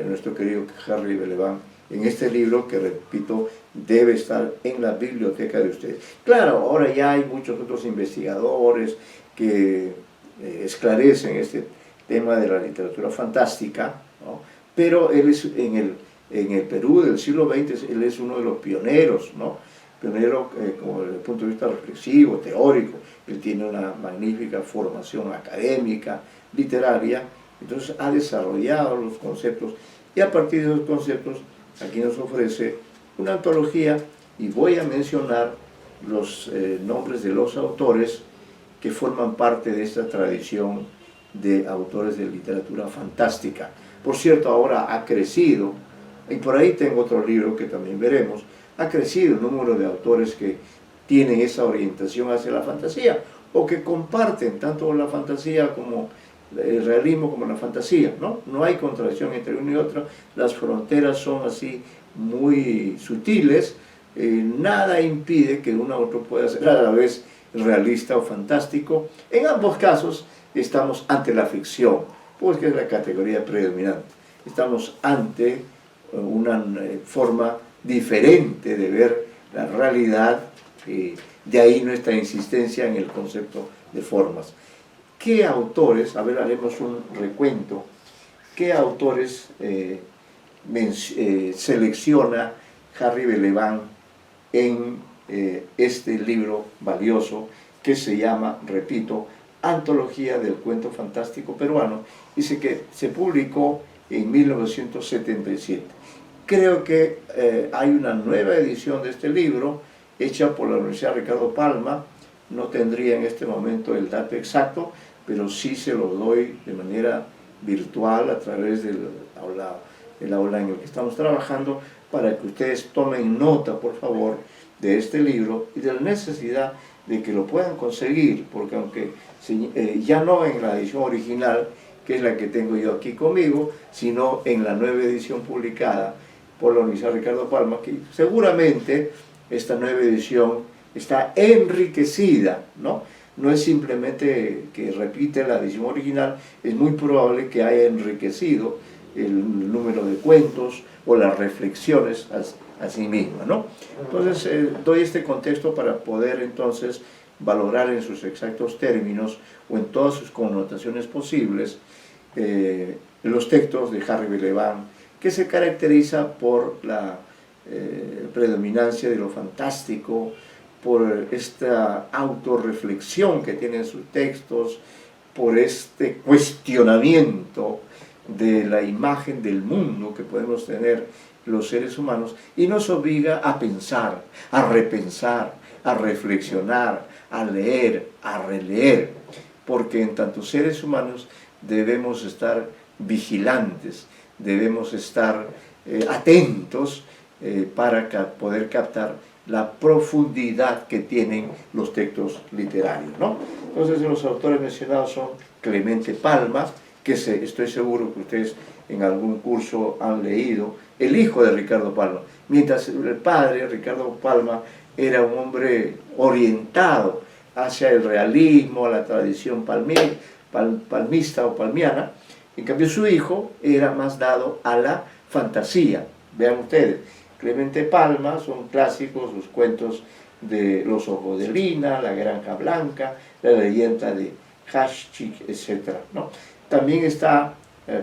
nuestro querido Harry Belavan en este libro, que repito, debe estar en la biblioteca de ustedes. Claro, ahora ya hay muchos otros investigadores que esclarecen este tema de la literatura fantástica, ¿no? Pero él es en el Perú del siglo XX, él es uno de los pioneros, ¿no? Pionero como desde el punto de vista reflexivo, teórico. Él tiene una magnífica formación académica, literaria, entonces ha desarrollado los conceptos y a partir de esos conceptos aquí nos ofrece una antología, y voy a mencionar los nombres de los autores que forman parte de esta tradición de autores de literatura fantástica. Por cierto, ahora ha crecido, y por ahí tengo otro libro que también veremos, ha crecido el número de autores que tienen esa orientación hacia la fantasía, o que comparten tanto la fantasía como el realismo como la fantasía, ¿no? No hay contradicción entre uno y otro, las fronteras son así muy sutiles, nada impide que uno u otro pueda ser a la vez realista o fantástico. En ambos casos estamos ante la ficción, pues que es la categoría predominante. Estamos ante una forma diferente de ver la realidad, de ahí nuestra insistencia en el concepto de formas. ¿Qué autores, a ver, haremos un recuento, qué autores selecciona Harry Belavan en este libro valioso que se llama, repito, Antología del Cuento Fantástico Peruano? Dice que se publicó en 1977. Creo que hay una nueva edición de este libro hecha por la Universidad Ricardo Palma. No tendría en este momento el dato exacto, pero sí se lo doy de manera virtual a través del aula en el que estamos trabajando, para que ustedes tomen nota, por favor, de este libro y de la necesidad de que lo puedan conseguir, porque aunque ya no en la edición original, que es la que tengo yo aquí conmigo, sino en la nueva edición publicada por la Universidad Ricardo Palma, que seguramente esta nueva edición está enriquecida, ¿no? No es simplemente que repite la edición original, es muy probable que haya enriquecido el número de cuentos o las reflexiones a sí misma, ¿no? Entonces, doy este contexto para poder entonces valorar en sus exactos términos o en todas sus connotaciones posibles los textos de Harry Belavan, que se caracteriza por la predominancia de lo fantástico, por esta autorreflexión que tienen sus textos, por este cuestionamiento de la imagen del mundo que podemos tener los seres humanos, y nos obliga a pensar, a repensar, a reflexionar, a leer, a releer, porque en tanto seres humanos debemos estar vigilantes, debemos estar atentos para poder captar la profundidad que tienen los textos literarios, ¿no? Entonces los autores mencionados son Clemente Palma, que estoy seguro que ustedes en algún curso han leído, el hijo de Ricardo Palma, mientras el padre, Ricardo Palma, era un hombre orientado hacia el realismo, a la tradición palmista o palmiana. En cambio su hijo era más dado a la fantasía. Vean ustedes, Clemente Palma son clásicos sus cuentos de Los ojos de Lina, La granja blanca, La leyenda de Hashchik, etc., ¿no? También está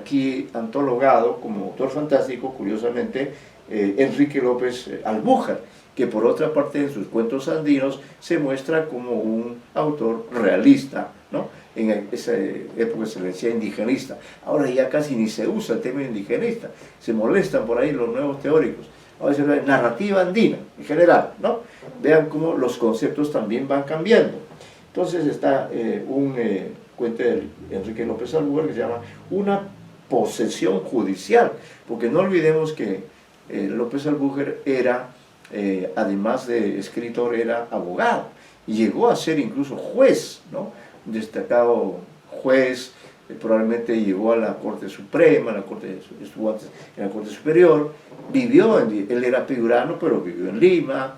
aquí antologado como autor fantástico, curiosamente, Enrique López Albújar, que por otra parte en sus cuentos andinos se muestra como un autor realista, ¿no? En esa época se le decía indigenista. Ahora ya casi ni se usa el término indigenista, se molestan por ahí los nuevos teóricos. Ahora se habla de narrativa andina, en general, ¿no? Vean cómo los conceptos también van cambiando. Entonces está un cuento de Enrique López Albújar que se llama Una posesión judicial, porque no olvidemos que López Albújar era, además de escritor, era abogado, y llegó a ser incluso juez, ¿no? Un destacado juez, probablemente llegó a la Corte Suprema, estuvo antes en la Corte Superior, él era piurano, pero vivió en Lima,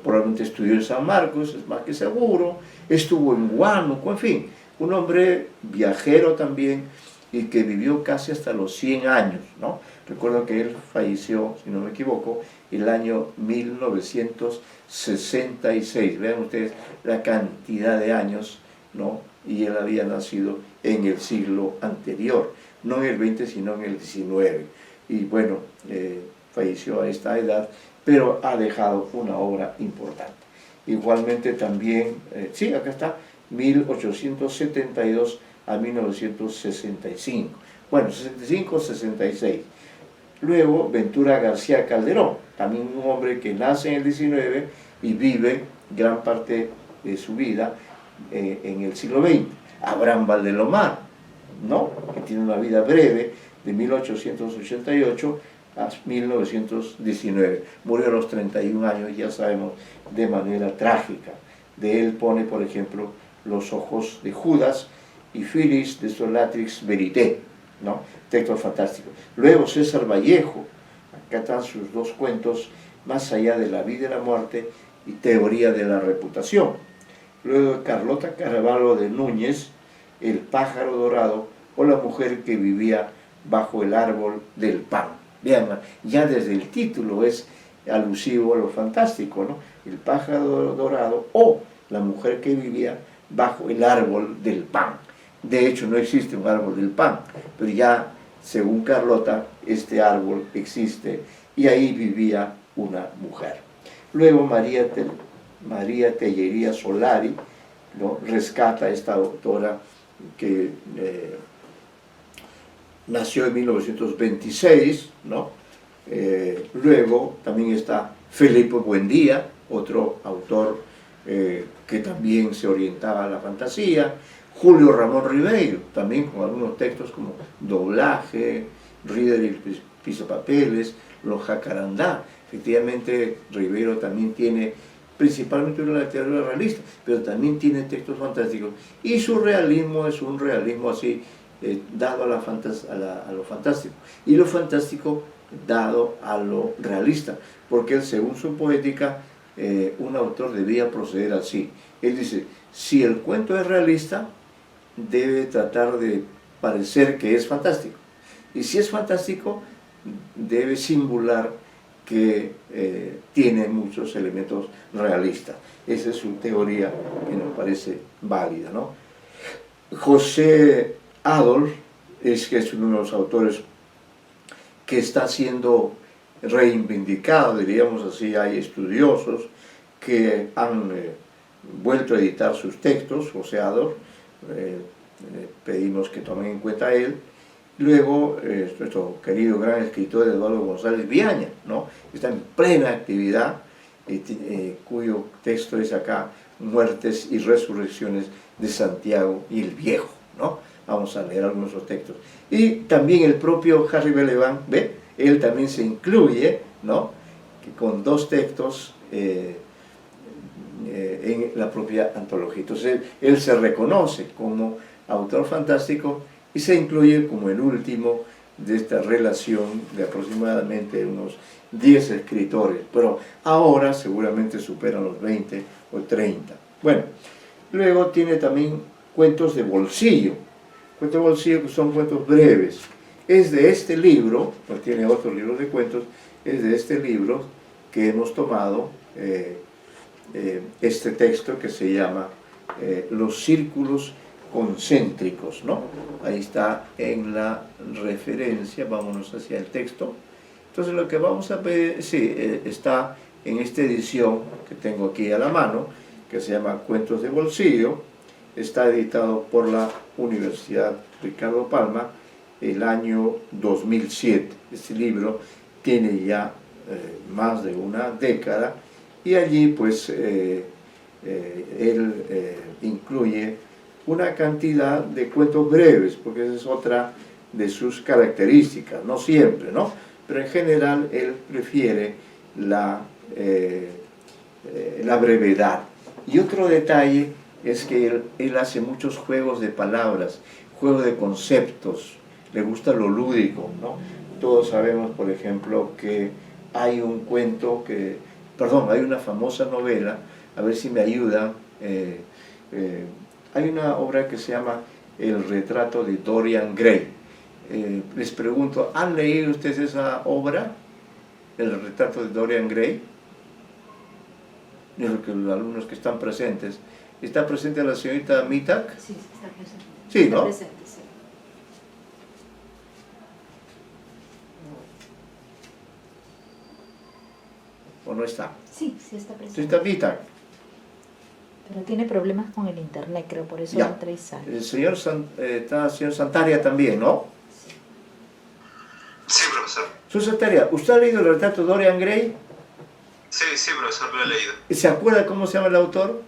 probablemente estudió en San Marcos, es más que seguro, estuvo en Huánuco, en fin, un hombre viajero también, y que vivió casi hasta los 100 años, ¿no? Recuerdo que él falleció, si no me equivoco, el año 1966. Vean ustedes la cantidad de años, ¿no? Y él había nacido en el siglo anterior, no en el 20, sino en el 19. Y bueno, falleció a esta edad, pero ha dejado una obra importante. Igualmente también, sí, acá está, 1872 a 1965. Bueno, 65-66. Luego, Ventura García Calderón, también un hombre que nace en el 19 y vive gran parte de su vida en el siglo XX. Abraham Valdelomar, ¿no? Que tiene una vida breve, de 1888 a 1919. Murió a los 31 años, ya sabemos, de manera trágica. De él pone, por ejemplo, Los ojos de Judas y Phyllis de Solatrix Verité, ¿no? Textos fantásticos. Luego César Vallejo, acá están sus dos cuentos, Más allá de la vida y la muerte y Teoría de la reputación. Luego Carlota Caraballo de Núñez, El pájaro dorado o La mujer que vivía bajo el árbol del pan. Vean, ya desde el título es alusivo a lo fantástico, ¿no? El pájaro dorado o La mujer que vivía bajo el árbol del pan. De hecho, no existe un árbol del pan, pero ya, según Carlota, este árbol existe y ahí vivía una mujer. Luego María Tellería Solari, ¿no? Rescata a esta autora que nació en 1926, ¿no? Luego también está Felipe Buendía, otro autor que también se orientaba a la fantasía. Julio Ramón Ribeiro, también con algunos textos como Doblaje, Reader y el Pisapapeles, Los Jacarandá. Efectivamente, Ribeiro también tiene principalmente una literatura realista, pero también tiene textos fantásticos. Y su realismo es un realismo así, dado a lo fantástico. Y lo fantástico dado a lo realista, porque él, según su poética, un autor debía proceder así. Él dice, si el cuento es realista, debe tratar de parecer que es fantástico. Y si es fantástico, debe simular que tiene muchos elementos realistas. Esa es su teoría que nos parece válida, ¿no? José Adolf que es uno de los autores que está siendo reivindicado, diríamos así. Hay estudiosos que han vuelto a editar sus textos. José Adolf, pedimos que tomen en cuenta a él. Luego, nuestro querido gran escritor Eduardo González Viaña, ¿no? Está en plena actividad, cuyo texto es acá Muertes y Resurrecciones de Santiago y el Viejo, ¿no? Vamos a leer algunos de esos textos. Y también el propio Harry Belaban, ¿ve? Él también se incluye, ¿no? Que con dos textos en la propia antología. Entonces él se reconoce como autor fantástico y se incluye como el último de esta relación de aproximadamente unos 10 escritores, pero ahora seguramente superan los 20 o 30. Bueno, luego tiene también cuentos de bolsillo. Cuentos de bolsillo que son cuentos breves. Es de este libro, pues tiene otros libros de cuentos, es de este libro que hemos tomado este texto que se llama Los círculos concéntricos, ¿no? Ahí está en la referencia, vámonos hacia el texto. Entonces lo que vamos a ver, sí, está en esta edición que tengo aquí a la mano, que se llama Cuentos de Bolsillo, está editado por la Universidad Ricardo Palma el año 2007. Este libro tiene ya más de una década y allí pues él incluye una cantidad de cuentos breves, porque esa es otra de sus características, no siempre, ¿no? Pero en general él prefiere la brevedad. Y otro detalle es que él hace muchos juegos de palabras, juegos de conceptos, le gusta lo lúdico, ¿no? Todos sabemos, por ejemplo, que hay un cuento que, perdón, hay una famosa novela, a ver si me ayudan, hay una obra que se llama El retrato de Dorian Gray. Les pregunto, ¿han leído ustedes esa obra? El retrato de Dorian Gray. Los alumnos que están presentes. ¿Está presente la señorita Mitak? Sí, está presente. Sí, ¿no? Está presente, sí. ¿O no está? Sí, sí está presente. ¿Señorita Mitak? Pero tiene problemas con el internet, creo, por eso Ya. entra y sale. El señor, está el señor Santaria también, ¿no? Sí, profesor. Señor Santaria, ¿usted ha leído el retrato de Dorian Gray? Sí, sí, profesor, lo he leído. ¿Se acuerda cómo se llama el autor?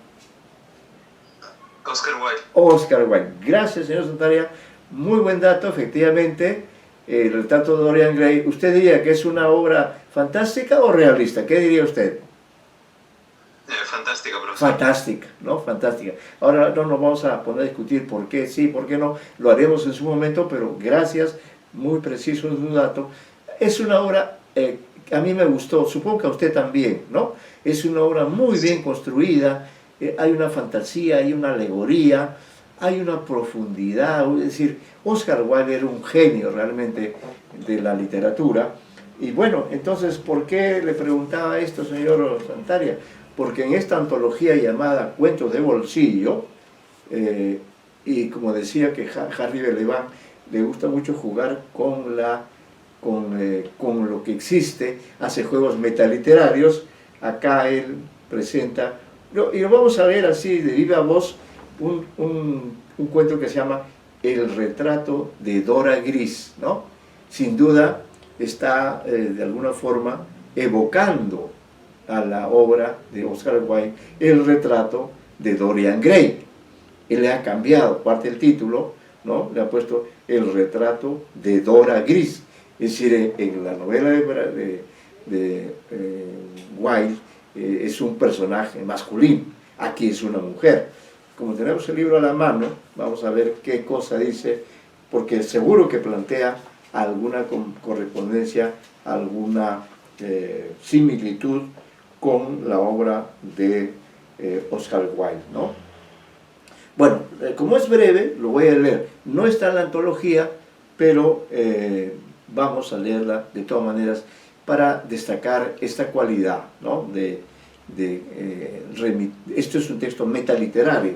Oscar Wilde. Oscar Wilde. Gracias, señor Santaria. Muy buen dato, efectivamente. El retrato de Dorian Gray. ¿Usted diría que es una obra fantástica o realista? ¿Qué diría usted? Fantástica, profesor. Fantástica, ¿no? Fantástica. Ahora no nos vamos a poner a discutir por qué sí, por qué no. Lo haremos en su momento, pero gracias, muy preciso en su dato. Es una obra a mí me gustó, supongo que a usted también, ¿no? Es una obra muy bien construida, hay una fantasía, hay una alegoría, hay una profundidad, es decir, Oscar Wilde era un genio realmente de la literatura. Y bueno, entonces, ¿por qué le preguntaba esto, señor Santaria? Porque en esta antología llamada Cuentos de Bolsillo, y como decía que Harry Belaban le gusta mucho jugar con lo que existe, hace juegos metaliterarios, acá él presenta, y lo vamos a ver así de viva voz, un cuento que se llama El retrato de Dora Gris, ¿no? Sin duda está de alguna forma evocando a la obra de Oscar Wilde, El retrato de Dorian Gray. Él le ha cambiado parte del título, ¿no? Le ha puesto El retrato de Dora Gris. Es decir, en la novela de Wilde es un personaje masculino, aquí es una mujer. Como tenemos el libro a la mano, vamos a ver qué cosa dice, porque seguro que plantea alguna correspondencia, alguna similitud con la obra de Oscar Wilde, ¿no? Bueno, como es breve, lo voy a leer. No está en la antología, pero vamos a leerla de todas maneras para destacar esta cualidad, ¿no? Esto es un texto metaliterario,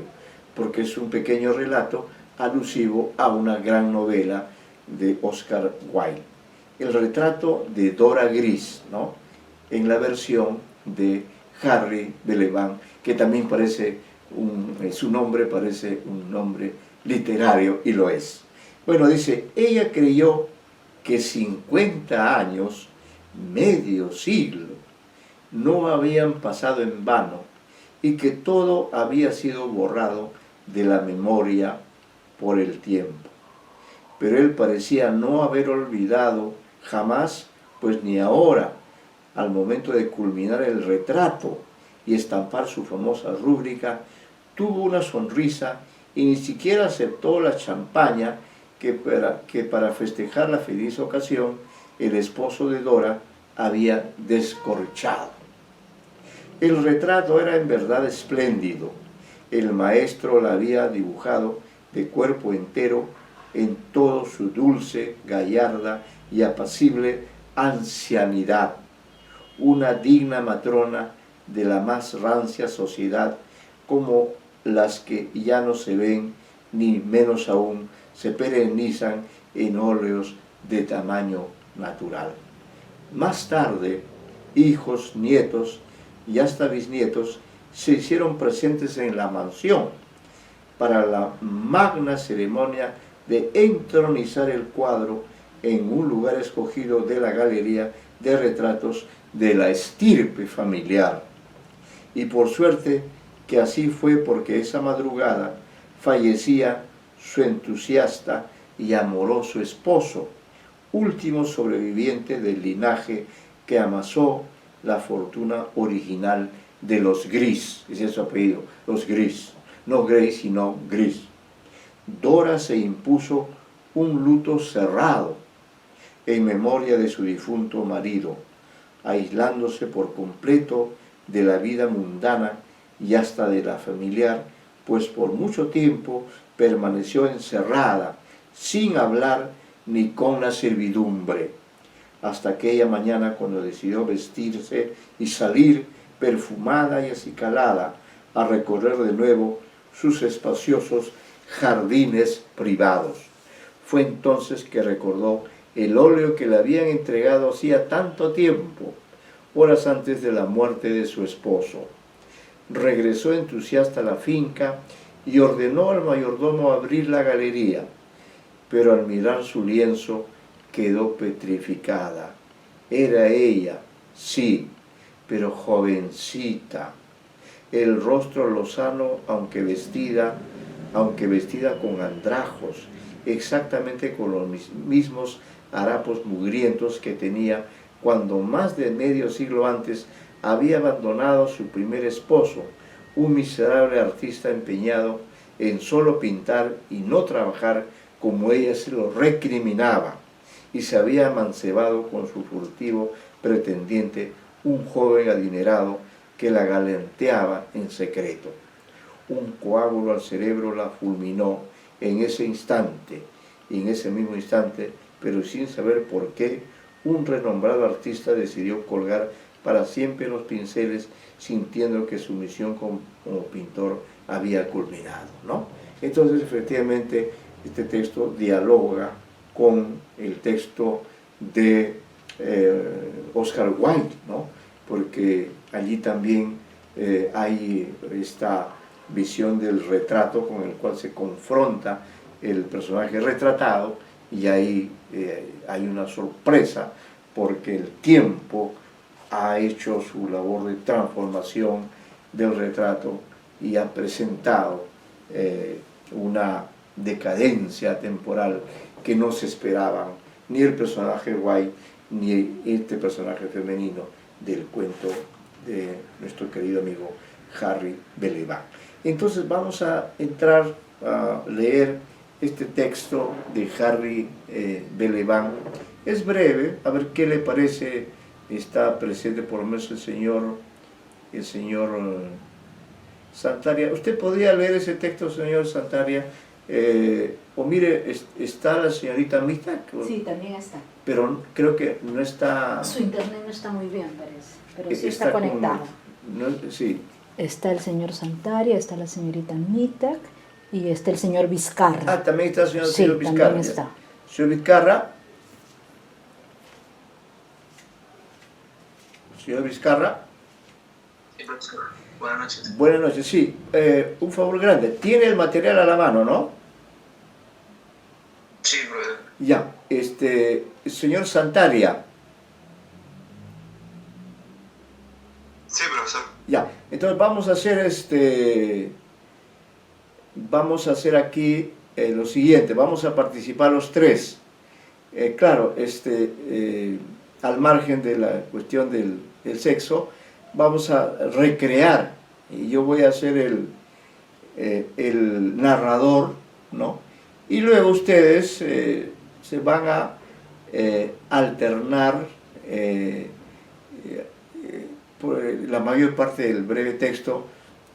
porque es un pequeño relato alusivo a una gran novela de Oscar Wilde. El retrato de Dora Gris, ¿no? En la versión de Harry Belaban, que también parece su nombre parece un nombre literario, y lo es. Bueno, dice, ella creyó que 50 años, medio siglo, no habían pasado en vano y que todo había sido borrado de la memoria por el tiempo. Pero él parecía no haber olvidado jamás, pues ni ahora al momento de culminar el retrato y estampar su famosa rúbrica, tuvo una sonrisa y ni siquiera aceptó la champaña que para festejar la feliz ocasión el esposo de Dora había descorchado. El retrato era en verdad espléndido. El maestro la había dibujado de cuerpo entero en todo su dulce, gallarda y apacible ancianidad, una digna matrona de la más rancia sociedad, como las que ya no se ven, ni menos aún se perennizan en óleos de tamaño natural. Más tarde, hijos, nietos y hasta bisnietos se hicieron presentes en la mansión para la magna ceremonia de entronizar el cuadro en un lugar escogido de la galería de retratos de la estirpe familiar. Y por suerte que así fue, porque esa madrugada fallecía su entusiasta y amoroso esposo, último sobreviviente del linaje que amasó la fortuna original de los Gris, ese es su apellido, los Gris, no Grey sino Gris. Dora se impuso un luto cerrado en memoria de su difunto marido, aislándose por completo de la vida mundana y hasta de la familiar, pues por mucho tiempo permaneció encerrada, sin hablar ni con la servidumbre, hasta aquella mañana cuando decidió vestirse y salir perfumada y acicalada a recorrer de nuevo sus espaciosos jardines privados. Fue entonces que recordó el óleo que le habían entregado hacía tanto tiempo, horas antes de la muerte de su esposo. Regresó entusiasta a la finca y ordenó al mayordomo abrir la galería, pero al mirar su lienzo quedó petrificada. Era ella, sí, pero jovencita, el rostro lozano, aunque vestida con andrajos, exactamente con los mismos harapos mugrientos que tenía cuando más de medio siglo antes había abandonado a su primer esposo, un miserable artista empeñado en solo pintar y no trabajar como ella se lo recriminaba, y se había amancebado con su furtivo pretendiente, un joven adinerado que la galanteaba en secreto. Un coágulo al cerebro la fulminó en ese instante, y en ese mismo instante, pero sin saber por qué, un renombrado artista decidió colgar para siempre los pinceles, sintiendo que su misión como pintor había culminado, ¿no? Entonces, efectivamente, este texto dialoga con el texto de Oscar Wilde, ¿no? Porque allí también hay esta visión del retrato con el cual se confronta el personaje retratado, y ahí hay una sorpresa porque el tiempo ha hecho su labor de transformación del retrato y ha presentado una decadencia temporal que no se esperaban ni el personaje White ni este personaje femenino del cuento de nuestro querido amigo Harry Belaban. Entonces vamos a entrar a leer este texto de Harry Belaban. Es breve, a ver qué le parece. Está presente por lo menos el señor Santaria. ¿Usted podría leer ese texto, señor Santaria? O mire, ¿está la señorita Mita? Sí, también está. Pero creo que no está... Su internet no está muy bien, parece, pero sí está conectada. Sí. Está el señor Santaria, está la señorita Mitak y está el señor Vizcarra. Ah, también está el señor Vizcarra. Sí, también está. Señor Vizcarra. Señor Vizcarra. Sí, profesor. Buenas noches. Buenas noches, sí. Un favor grande. Tiene el material a la mano, ¿no? Sí, profesor. Ya. Señor Santaria. Sí, profesor. Ya. Entonces vamos a hacer aquí lo siguiente. Vamos a participar los tres. Claro, al margen de la cuestión del sexo, vamos a recrear, y yo voy a ser el narrador, ¿no? Y luego ustedes se van a alternar por la mayor parte del breve texto.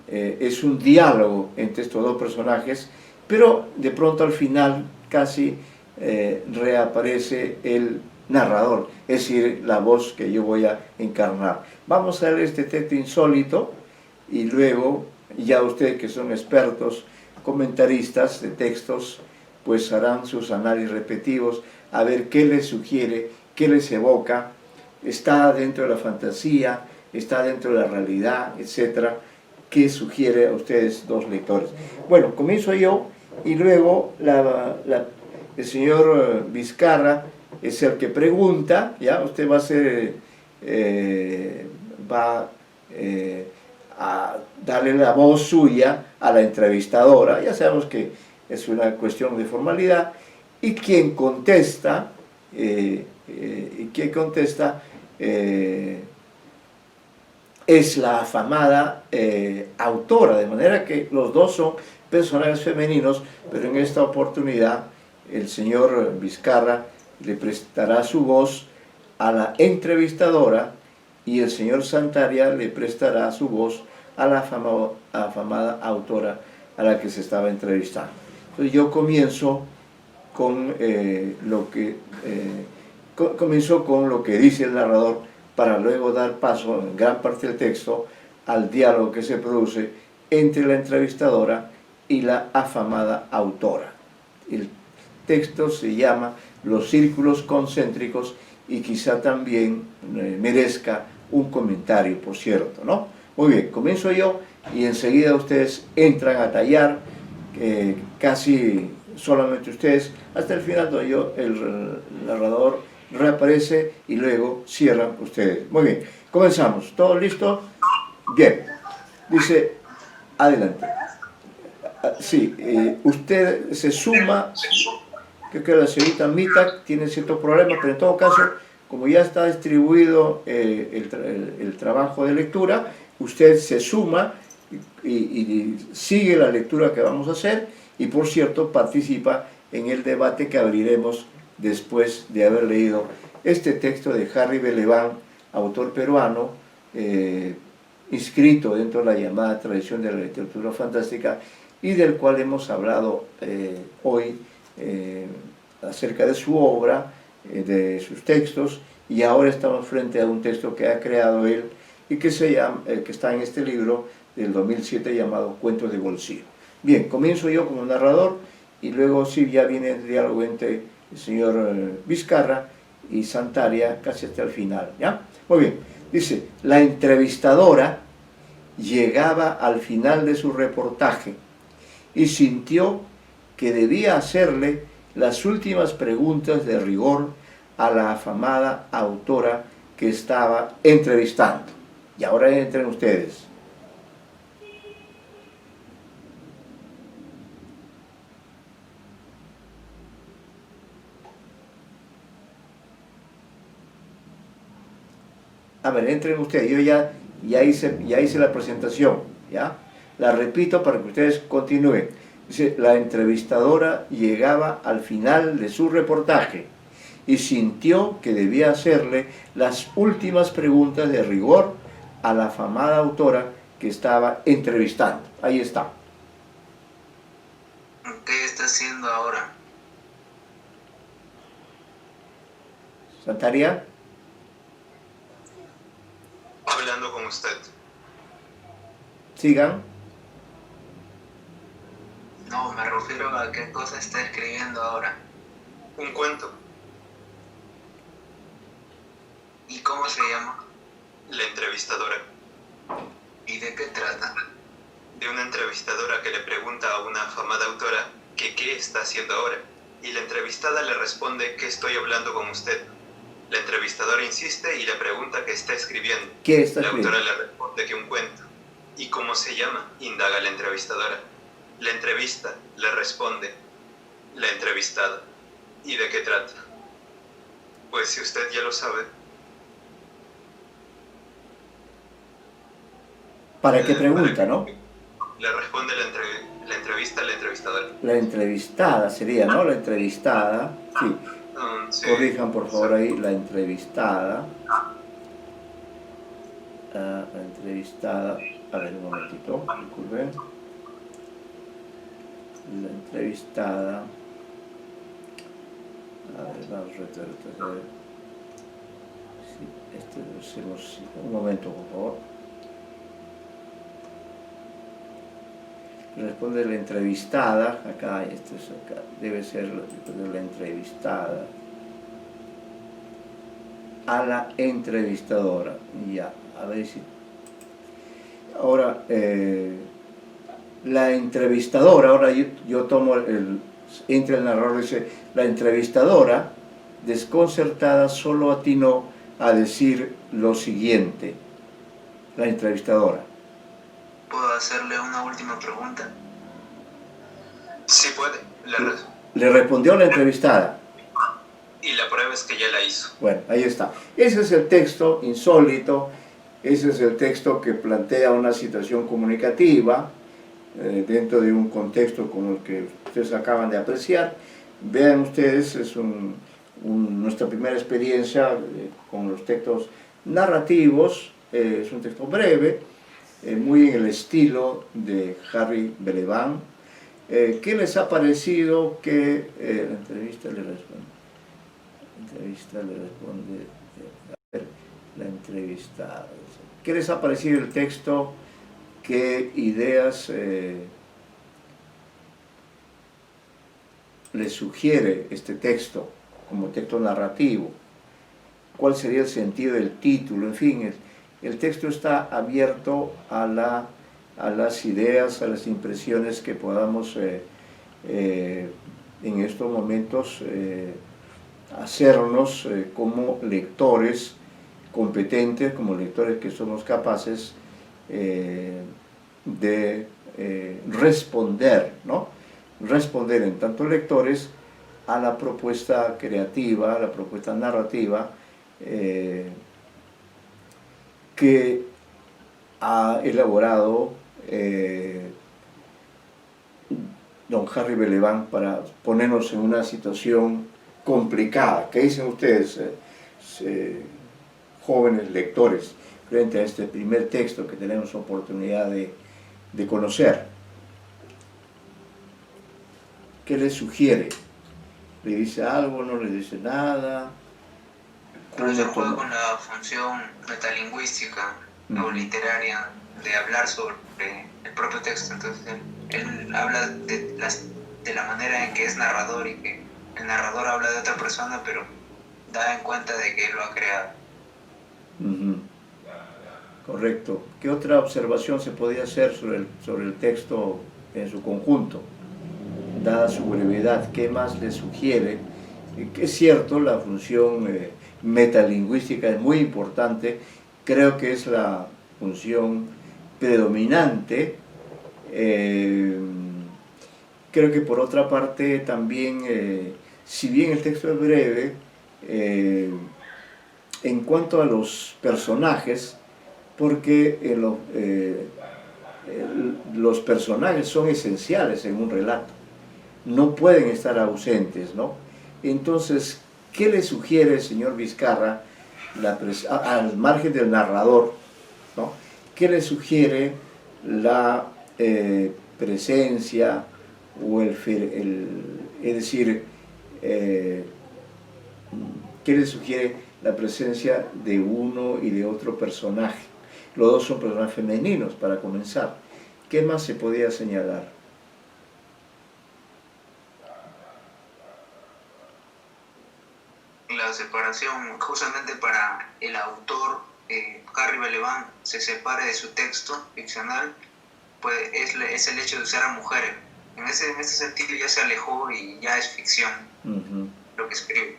Es un diálogo entre estos dos personajes, pero de pronto al final casi reaparece el narrador, es decir, la voz que yo voy a encarnar. Vamos a leer este texto insólito y luego ya ustedes, que son expertos comentaristas de textos, pues harán sus análisis respectivos a ver qué les sugiere, qué les evoca, está dentro de la fantasía, está dentro de la realidad, etcétera, qué sugiere a ustedes, dos lectores. Bueno, comienzo yo y luego el señor Vizcarra es el que pregunta, ¿ya? Usted va a ser, a darle la voz suya a la entrevistadora. Ya sabemos que es una cuestión de formalidad, y quien contesta, es la afamada autora, de manera que los dos son personajes femeninos, pero en esta oportunidad el señor Vizcarra le prestará su voz a la entrevistadora y el señor Santaria le prestará su voz a la afamada autora a la que se estaba entrevistando. Entonces yo comienzo con lo que dice el narrador, para luego dar paso en gran parte del texto al diálogo que se produce entre la entrevistadora y la afamada autora. El texto se llama Los círculos concéntricos y quizá también merezca un comentario, por cierto, ¿no? Muy bien, comienzo yo y enseguida ustedes entran a tallar, casi solamente ustedes, hasta el final donde el narrador reaparece y luego cierran ustedes. Muy bien, comenzamos. ¿Todo listo? Bien. Dice, adelante. Sí, usted se suma, creo que la señorita Mitak tiene ciertos problemas, pero en todo caso, como ya está distribuido el trabajo de lectura, usted se suma y sigue la lectura que vamos a hacer, y por cierto participa en el debate que abriremos después de haber leído este texto de Harry Belaban, autor peruano, inscrito dentro de la llamada tradición de la literatura fantástica, y del cual hemos hablado hoy acerca de su obra, de sus textos, y ahora estamos frente a un texto que ha creado él y que está en este libro del 2007 llamado Cuentos de Bolsillo. Bien, comienzo yo como narrador y luego sí ya viene el diálogo entre el señor Vizcarra y Santaria casi hasta el final, ¿ya? Muy bien, dice, la entrevistadora llegaba al final de su reportaje y sintió que debía hacerle las últimas preguntas de rigor a la afamada autora que estaba entrevistando. Y ahora entren ustedes. A ver, entren ustedes. Yo ya hice la presentación, ¿ya? La repito para que ustedes continúen. Dice, la entrevistadora llegaba al final de su reportaje y sintió que debía hacerle las últimas preguntas de rigor a la afamada autora que estaba entrevistando. Ahí está. ¿Qué está haciendo ahora? Santaria. Hablando con usted. Sigan. No, me refiero a qué cosa está escribiendo ahora. Un cuento. ¿Y cómo se llama? La entrevistadora. ¿Y de qué trata? De una entrevistadora que le pregunta a una afamada autora que qué está haciendo ahora, y la entrevistada le responde que estoy hablando con usted. La entrevistadora insiste y le pregunta qué está escribiendo. ¿Qué está La escribiendo? autora le responde que un cuento. ¿Y cómo se llama?, indaga la entrevistadora. La entrevista le responde, la entrevistada. ¿Y de qué trata? Pues si usted ya lo sabe, ¿Para qué pregunta, no? Le responde la entrevista al entrevistador. La entrevistada sería, ¿no? La entrevistada, sí. Sí. Corrijan por favor ahí, la entrevistada. La entrevistada, a ver un momentito, disculpen. La entrevistada. A ver, vamos a retroceder. Sí, lo hacemos. Un momento, por favor. Responde la entrevistada, acá, esto es acá, debe ser la entrevistada a la entrevistadora. Ya, a ver si... Ahora, la entrevistadora, ahora yo tomo entra el narrador, dice, la entrevistadora, desconcertada, solo atinó a decir lo siguiente. La entrevistadora. ¿Puedo hacerle una última pregunta? Sí puede. Le respondió la entrevistada. Y la prueba es que ya la hizo. Bueno, ahí está. Ese es el texto insólito, ese es el texto que plantea una situación comunicativa dentro de un contexto como el que ustedes acaban de apreciar. Vean ustedes, es nuestra primera experiencia con los textos narrativos, es un texto breve, muy en el estilo de Harry Belaban. ¿Qué les ha parecido que la entrevista le responde? A ver, la entrevistada. ¿Qué les ha parecido el texto? ¿Qué ideas les sugiere este texto como texto narrativo? ¿Cuál sería el sentido del título? En fin, el texto está abierto a las ideas, a las impresiones que podamos en estos momentos hacernos como lectores competentes, como lectores que somos capaces de responder, ¿no? Responder en tanto lectores a la propuesta creativa, a la propuesta narrativa que ha elaborado don Harry Belaban para ponernos en una situación complicada. ¿Qué dicen ustedes, jóvenes lectores, frente a este primer texto que tenemos oportunidad de conocer? ¿Qué les sugiere? ¿Le dice algo? ¿No le dice nada? Pero se juega con la función metalingüística o literaria de hablar sobre el propio texto. Entonces él habla de la manera en que es narrador y que el narrador habla de otra persona, pero da en cuenta de que él lo ha creado. Correcto. ¿Qué otra observación se podía hacer sobre el texto en su conjunto? Dada su brevedad, ¿qué más le sugiere? Que es cierto, la función metalingüística es muy importante, creo que es la función predominante. Creo que por otra parte también, si bien el texto es breve, en cuanto a los personajes, porque los personajes son esenciales en un relato, no pueden estar ausentes, ¿no? Entonces, ¿qué le sugiere el señor Vizcarra, al margen del narrador, ¿no? ¿Qué le sugiere la presencia o es decir, qué le sugiere la presencia de uno y de otro personaje? Los dos son personajes femeninos, para comenzar. ¿Qué más se podía señalar? La separación, justamente para el autor, Harry Belaban, se separe de su texto ficcional, pues es el hecho de usar a mujeres. En ese sentido ya se alejó y ya es ficción lo que escribe.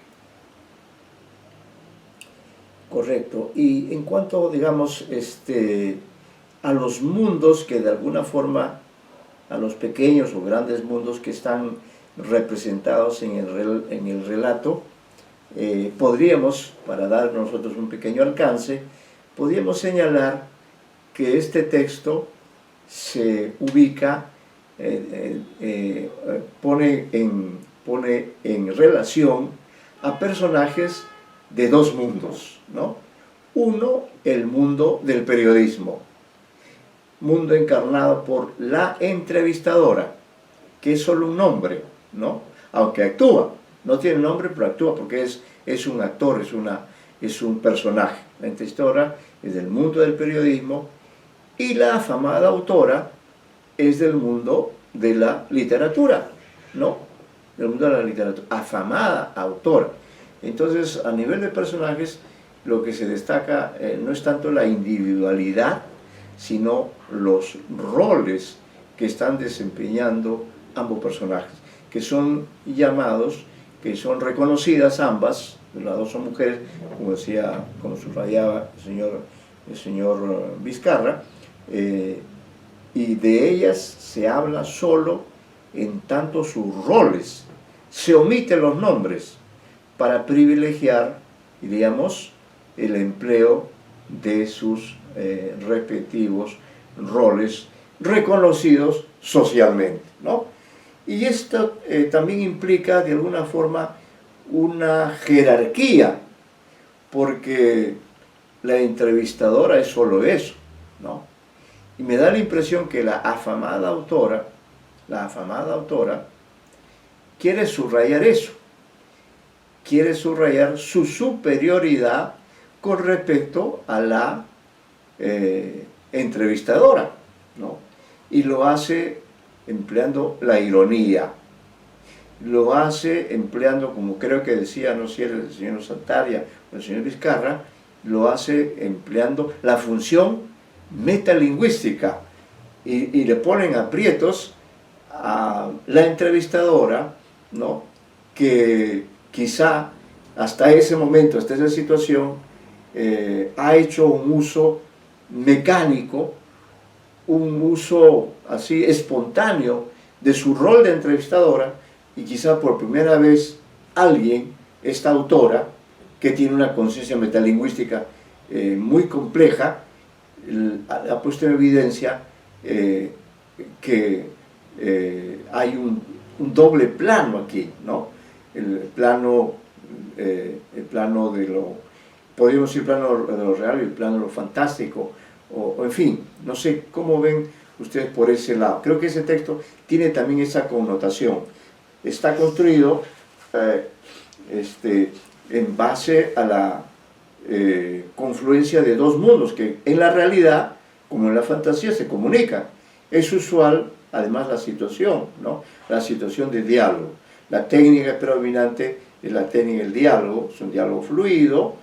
Correcto. Y en cuanto, digamos, a los mundos que de alguna forma, a los pequeños o grandes mundos que están representados en el relato, podríamos, para dar nosotros un pequeño alcance, podríamos señalar que este texto se ubica, pone en relación a personajes de dos mundos, ¿no? Uno, el mundo del periodismo, mundo encarnado por la entrevistadora, que es solo un nombre, ¿no? Aunque actúa, no tiene nombre, pero actúa porque es un actor, es un personaje. La entrevistadora es del mundo del periodismo y la afamada autora es del mundo de la literatura, ¿no? Del mundo de la literatura, afamada autora. Entonces, a nivel de personajes, lo que se destaca no es tanto la individualidad, sino los roles que están desempeñando ambos personajes, que son llamados, que son reconocidas ambas, las dos son mujeres, como decía, como subrayaba el señor Vizcarra, y de ellas se habla solo en tanto sus roles, se omiten los nombres para privilegiar, diríamos, el empleo de sus respectivos roles reconocidos socialmente, ¿no? Y esto también implica de alguna forma una jerarquía, porque la entrevistadora es solo eso, ¿no? Y me da la impresión que la afamada autora quiere subrayar eso, quiere subrayar su superioridad con respecto a la entrevistadora, ¿no? Y lo hace empleando la ironía, lo hace empleando, como creo que decía, no sé si era el señor Santaria o el señor Vizcarra, lo hace empleando la función metalingüística y le ponen aprietos a la entrevistadora, ¿no? Que quizá hasta ese momento, hasta esa situación, ha hecho un uso mecánico, un uso así espontáneo de su rol de entrevistadora, y quizá por primera vez alguien, esta autora, que tiene una conciencia metalingüística muy compleja, ha puesto en evidencia que hay un doble plano aquí, ¿no? El plano de lo, podríamos decir, el plano de lo real y el plano de lo fantástico, o en fin, no sé cómo ven ustedes por ese lado. Creo que ese texto tiene también esa connotación. Está construido en base a la confluencia de dos mundos que en la realidad, como en la fantasía, se comunican. Es usual, además, la situación, ¿no? La situación de diálogo. La técnica predominante es la técnica del diálogo, es un diálogo fluido,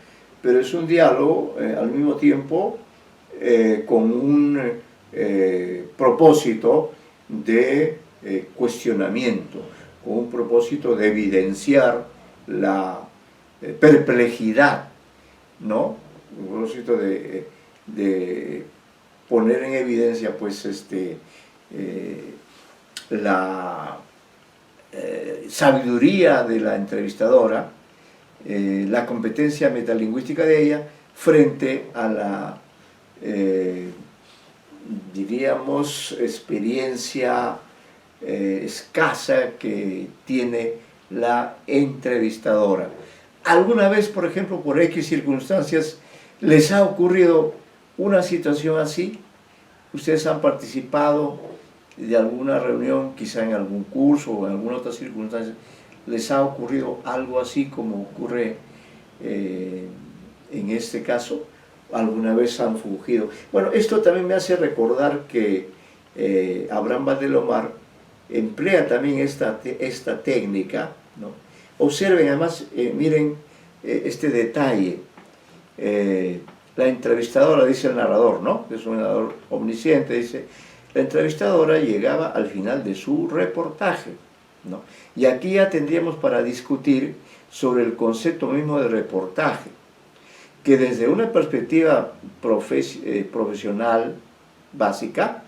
pero es un diálogo al mismo tiempo con un propósito de cuestionamiento, con un propósito de evidenciar la perplejidad, ¿no? Un propósito de poner en evidencia, pues, la sabiduría de la entrevistadora, la competencia metalingüística de ella frente a la, diríamos, experiencia escasa que tiene la entrevistadora. ¿Alguna vez, por ejemplo, por X circunstancias, les ha ocurrido una situación así? ¿Ustedes han participado de alguna reunión, quizá en algún curso o en alguna otra circunstancia? ¿Les ha ocurrido algo así como ocurre en este caso? ¿Alguna vez han fungido? Bueno, esto también me hace recordar que Abraham Valdelomar emplea también esta técnica, ¿no? Observen, además, miren este detalle. La entrevistadora, dice el narrador, ¿no? Es un narrador omnisciente, dice, la entrevistadora llegaba al final de su reportaje, ¿no? Y aquí ya tendríamos para discutir sobre el concepto mismo de reportaje, que desde una perspectiva profesional básica,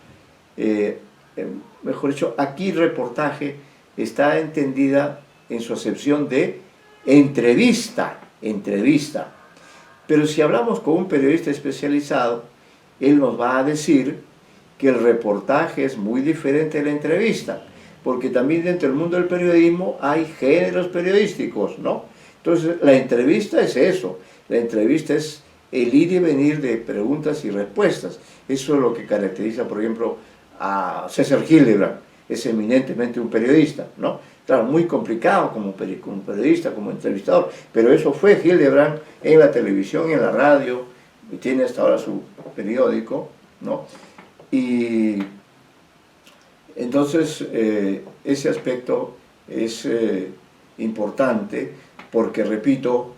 mejor dicho, aquí reportaje está entendida en su acepción de entrevista. Pero si hablamos con un periodista especializado, él nos va a decir que el reportaje es muy diferente de la entrevista, porque también dentro del mundo del periodismo hay géneros periodísticos, ¿no? Entonces, la entrevista es eso, la entrevista es el ir y venir de preguntas y respuestas. Eso es lo que caracteriza, por ejemplo, a César Hildebrand, es eminentemente un periodista, ¿no? Claro, muy complicado como periodista, como entrevistador, pero eso fue Hildebrand en la televisión, en la radio, y tiene hasta ahora su periódico, ¿no? Y entonces ese aspecto es importante porque, repito,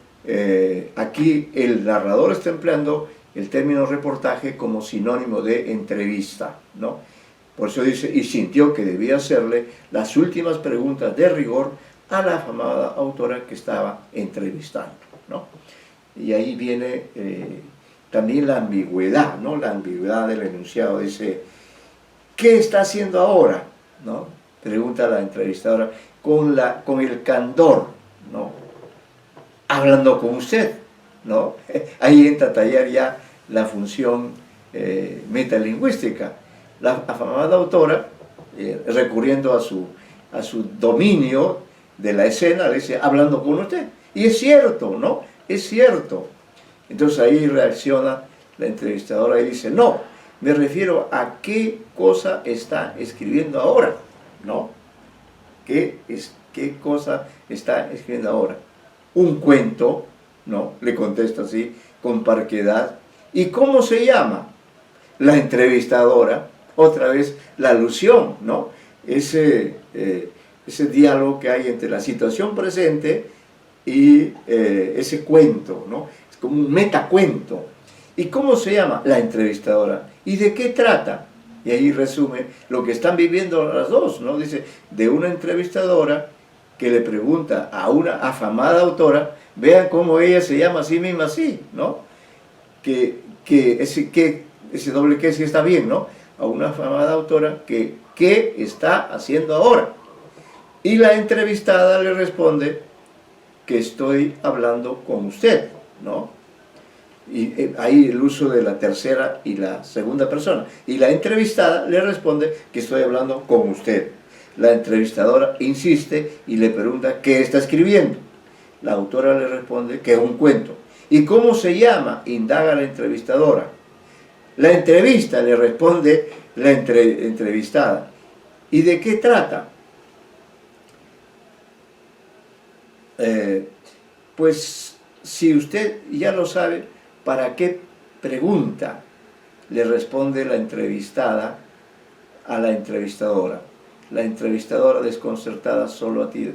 aquí el narrador está empleando el término reportaje como sinónimo de entrevista, ¿no? Por eso dice, y sintió que debía hacerle las últimas preguntas de rigor a la afamada autora que estaba entrevistando, ¿no? Y ahí viene también la ambigüedad, ¿no? La ambigüedad del enunciado. Dice, ¿qué está haciendo ahora? ¿No? Pregunta la entrevistadora con el candor, ¿no? Hablando con usted, ¿no? Ahí entra a tallar ya la función metalingüística. La afamada autora, recurriendo a su dominio de la escena, le dice, hablando con usted. Y es cierto, ¿no? Es cierto. Entonces ahí reacciona la entrevistadora y dice, no, me refiero a qué cosa está escribiendo ahora, ¿no? ¿Qué cosa está escribiendo ahora? Un cuento, ¿no? Le contesta así, con parquedad. ¿Y cómo se llama? La entrevistadora, otra vez la alusión, ¿no? Ese diálogo que hay entre la situación presente y ese cuento, ¿no? Es como un metacuento. ¿Y cómo se llama? La entrevistadora. ¿Y de qué trata? Y ahí resume lo que están viviendo las dos, ¿no? Dice, de una entrevistadora que le pregunta a una afamada autora, vean cómo ella se llama a sí misma así, ¿no? Que ese doble que sí está bien, ¿no? A una afamada autora que, ¿qué está haciendo ahora? Y la entrevistada le responde que estoy hablando con usted, ¿no? Y ahí el uso de la tercera y la segunda persona. Y la entrevistada le responde que estoy hablando con usted. La entrevistadora insiste y le pregunta qué está escribiendo. La autora le responde que es un cuento. ¿Y cómo se llama? Indaga la entrevistadora. La entrevista, le responde la entrevistada. ¿Y de qué trata? Pues si usted ya lo sabe, ¿para qué pregunta? Le responde la entrevistada a la entrevistadora. La entrevistadora, desconcertada, solo atinó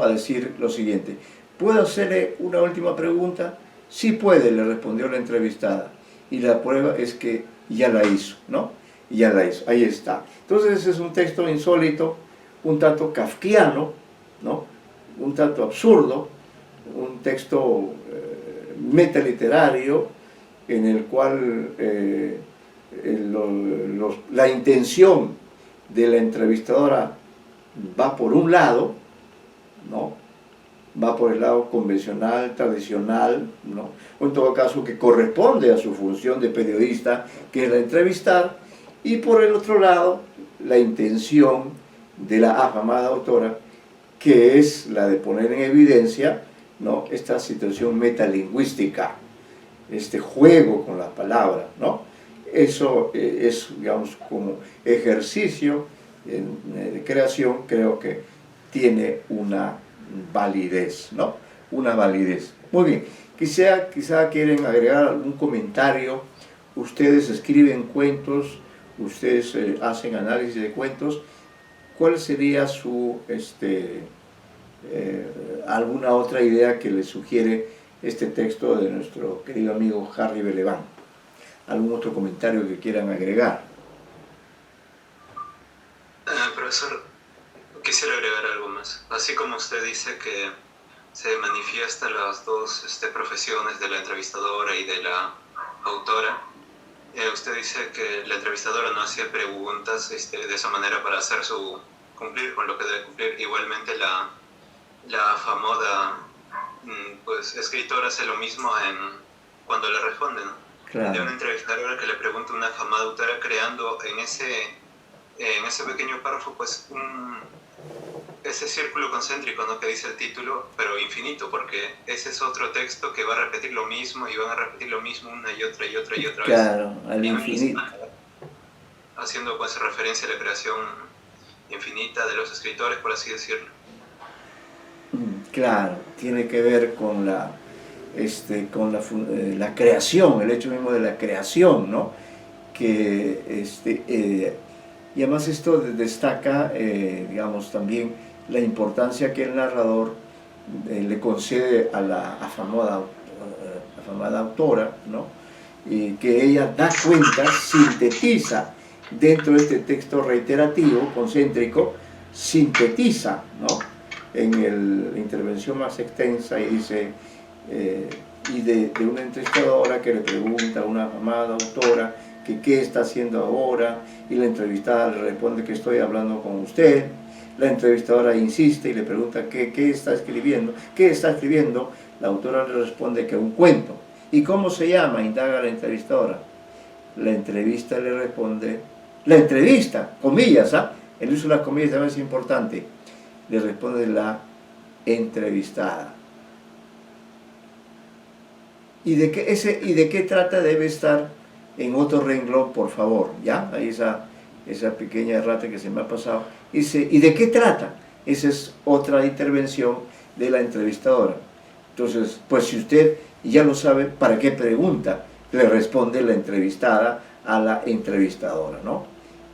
a decir lo siguiente: ¿puedo hacerle una última pregunta? Sí puede, le respondió la entrevistada. Y la prueba es que ya la hizo, ¿no? Ya la hizo, ahí está. Entonces ese es un texto insólito, un tanto kafkiano, ¿no? Un tanto absurdo, un texto metaliterario en el cual la intención de la entrevistadora va por un lado, ¿no? Va por el lado convencional, tradicional, ¿no? O en todo caso que corresponde a su función de periodista, que es la entrevistar, y por el otro lado la intención de la afamada autora, que es la de poner en evidencia, ¿no?, esta situación metalingüística, este juego con las palabras, ¿no? Eso es, digamos, como ejercicio de creación, creo que tiene una validez, ¿no? Una validez. Muy bien, quizá quieren agregar algún comentario. Ustedes escriben cuentos, ustedes hacen análisis de cuentos. ¿Cuál sería su alguna otra idea que les sugiere este texto de nuestro querido amigo Harry Belaban? ¿Algún otro comentario que quieran agregar? Profesor, quisiera agregar algo más. Así como usted dice que se manifiestan las dos profesiones de la entrevistadora y de la autora, usted dice que la entrevistadora no hacía preguntas de esa manera para cumplir con lo que debe cumplir. Igualmente la famosa escritora hace lo mismo cuando le responde, ¿no? Claro. De una entrevistadora que le pregunta a una afamada autora, creando en ese pequeño párrafo pues ese círculo concéntrico, ¿no?, que dice el título, pero infinito, porque ese es otro texto que va a repetir lo mismo y van a repetir lo mismo una y otra y otra y otra vez. Claro, al infinito. Haciendo pues referencia a la creación infinita de los escritores, por así decirlo. Claro, tiene que ver con la creación, el hecho mismo de la creación, ¿no? Que, y además esto destaca, digamos, también la importancia que el narrador le concede a la afamada autora, ¿no? Y que ella da cuenta, sintetiza dentro de este texto reiterativo, concéntrico, sintetiza, ¿no?, en la intervención más extensa, y dice, y de una entrevistadora que le pregunta a una amada autora que qué está haciendo ahora, y la entrevistada le responde que estoy hablando con usted. La entrevistadora insiste y le pregunta qué está escribiendo, la autora le responde que un cuento. ¿Y cómo se llama?, indaga la entrevistadora. La entrevista le responde, la entrevista, comillas, el uso de las comillas también es importante, le responde la entrevistada. ¿Y de qué trata? Debe estar en otro renglón, por favor, ¿ya? Ahí esa pequeña errata que se me ha pasado. Dice, ¿y de qué trata? Esa es otra intervención de la entrevistadora. Entonces, pues si usted ya lo sabe, ¿para qué pregunta?, le responde la entrevistada a la entrevistadora, ¿no?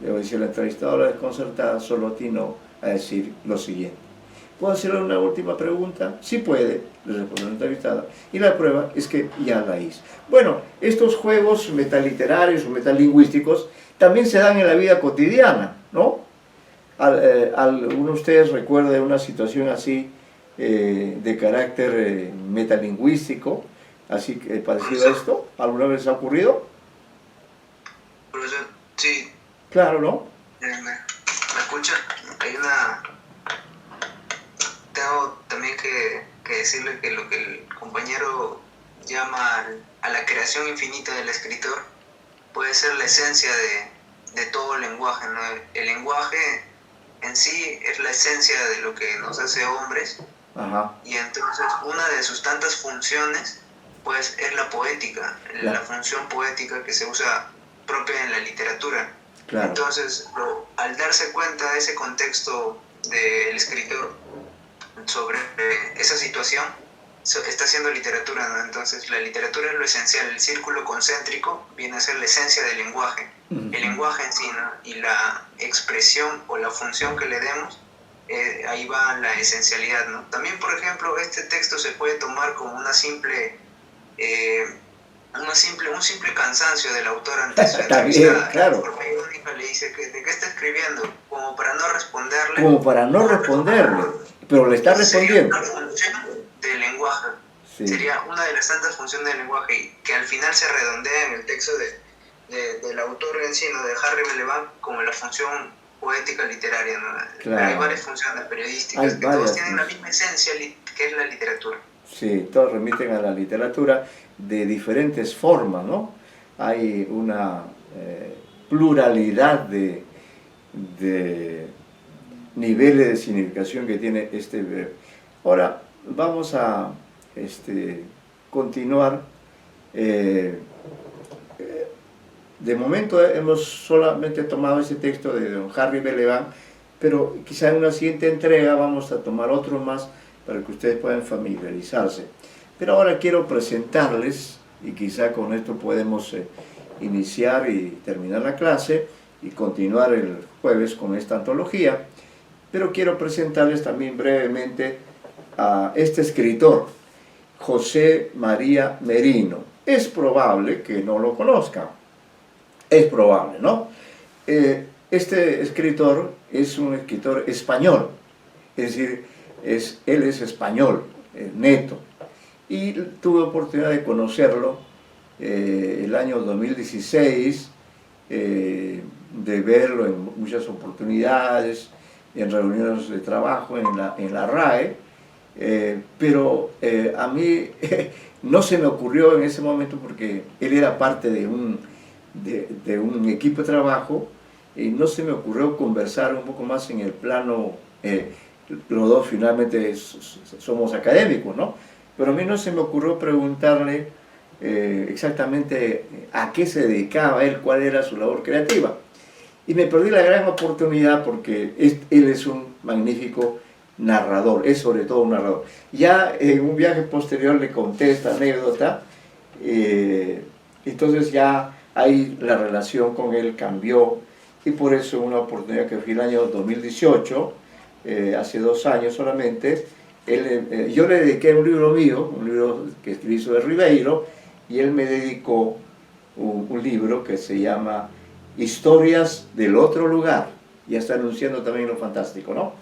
Luego dice la entrevistadora desconcertada, solo atinó a decir lo siguiente. ¿Puedo hacerle una última pregunta? Sí puede, le responde la entrevistada. Y la prueba es que ya la hice. Bueno, estos juegos metaliterarios o metalingüísticos también se dan en la vida cotidiana, ¿no? ¿Alguno de ustedes recuerda una situación así de carácter metalingüístico, así parecido a esto? ¿Alguna vez ha ocurrido? Profesor, sí. Claro, ¿no? ¿Me escucha? Tengo también que decirle que lo que el compañero llama a la creación infinita del escritor puede ser la esencia de todo el lenguaje, ¿no? El lenguaje en sí es la esencia de lo que nos hace hombres. Ajá. Y entonces una de sus tantas funciones pues es la poética, claro, la función poética que se usa propia en la literatura. Claro. Entonces, al darse cuenta de ese contexto del escritor sobre esa situación, está haciendo literatura, ¿no? Entonces la literatura es lo esencial, el círculo concéntrico viene a ser la esencia del lenguaje, el lenguaje en sí, ¿no? Y la expresión o la función que le demos, ahí va la esencialidad, ¿no? También, por ejemplo, este texto se puede tomar como un simple cansancio del autor ante su entrevista. Claro. Por medio única le dice ¿de qué está escribiendo? Como para no responderle. Pero le está respondiendo. Sería una función del lenguaje. Sí. Sería una de las tantas funciones del lenguaje y que al final se redondea en el texto del autor en sí, ¿no?, de Harry Belafonte, como la función poética literaria, ¿no? Claro. Hay varias funciones periodísticas que todos tienen la misma esencia que es la literatura. Sí, todos remiten a la literatura de diferentes formas, ¿no? Hay una pluralidad de niveles de significación que tiene este verbo. Ahora vamos a continuar. De momento hemos solamente tomado ese texto de don Harry Belafonte, pero quizá en una siguiente entrega vamos a tomar otro más para que ustedes puedan familiarizarse. Pero ahora quiero presentarles, y quizá con esto podemos iniciar y terminar la clase y continuar el jueves con esta antología, pero quiero presentarles también brevemente a este escritor, José María Merino. Es probable que no lo conozcan, es probable, ¿no? Este escritor es un escritor español, es decir, él es español, neto, y tuve oportunidad de conocerlo el año 2016, de verlo en muchas oportunidades, en reuniones de trabajo, en la RAE, pero a mí No se me ocurrió en ese momento porque él era parte de un equipo de trabajo y no se me ocurrió conversar un poco más en el plano, los dos finalmente somos académicos, ¿no? Pero a mí no se me ocurrió preguntarle exactamente a qué se dedicaba él, cuál era su labor creativa. Y me perdí la gran oportunidad porque él es un magnífico narrador, es sobre todo un narrador. Ya en un viaje posterior le conté esta anécdota, entonces ya ahí la relación con él cambió y por eso en una oportunidad que fue el año 2018, hace 2 años solamente, yo le dediqué un libro mío, un libro que escribí sobre Ribeiro, y él me dedicó un libro que se llama Historias del Otro Lugar. Ya está anunciando también lo fantástico, ¿no?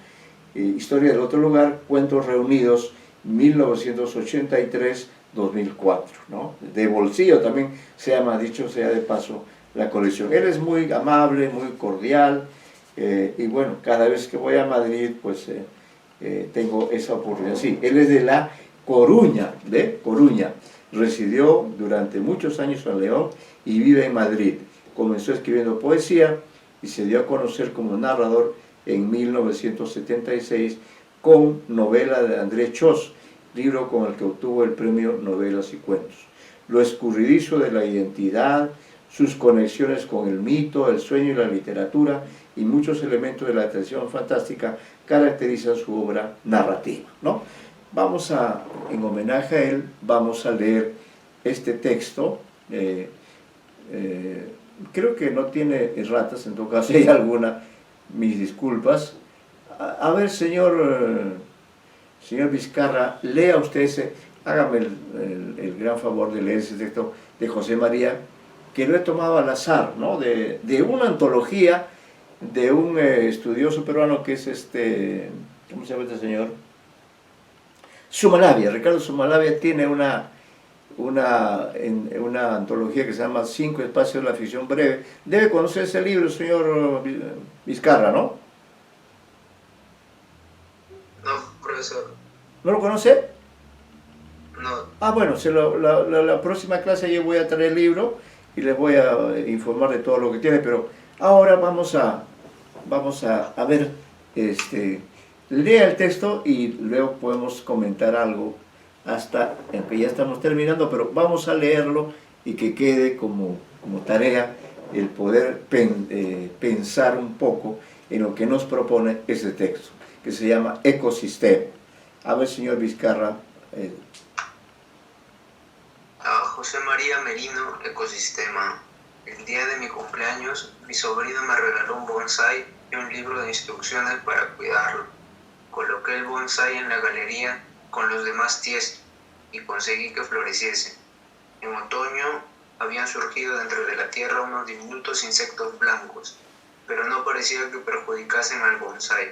Historia del Otro Lugar, Cuentos Reunidos, 1983-2004, ¿no? De bolsillo también se llama, dicho sea de paso, la colección. Él es muy amable, muy cordial, y bueno, cada vez que voy a Madrid, pues tengo esa oportunidad. Sí, él es de La Coruña, de Coruña. Residió durante muchos años en León y vive en Madrid. Comenzó escribiendo poesía y se dio a conocer como narrador en 1976 con novela de André Chos, libro con el que obtuvo el premio Novelas y Cuentos. Lo escurridizo de la identidad, sus conexiones con el mito, el sueño y la literatura y muchos elementos de la tradición fantástica caracterizan su obra narrativa, ¿no? Vamos a, en homenaje a él, vamos a leer este texto. Creo que no tiene erratas, en todo caso, si hay alguna, mis disculpas. A ver, señor Vizcarra, lea usted ese, hágame el gran favor de leer ese texto de José María, que lo he tomado al azar, ¿no? De una antología de un estudioso peruano que es ¿cómo se llama este señor? Sumalavia. Ricardo Sumalavia tiene una antología que se llama 5 espacios de la ficción breve. Debe conocer ese libro, señor Vizcarra, ¿no? No, profesor. ¿No lo conoce? No. Ah, bueno, la próxima clase yo voy a traer el libro y les voy a informar de todo lo que tiene, pero ahora vamos a ver, lea el texto y luego podemos comentar algo hasta que ya estamos terminando, pero vamos a leerlo y que quede como tarea el poder pensar un poco en lo que nos propone ese texto, que se llama Ecosistema. A ver, señor Vizcarra. A José María Merino, Ecosistema. El día de mi cumpleaños, mi sobrino me regaló un bonsái y un libro de instrucciones para cuidarlo. Coloqué el bonsái en la galería con los demás tiestos y conseguí que floreciese. En otoño habían surgido dentro de la tierra unos diminutos insectos blancos, pero no parecía que perjudicasen al bonsái.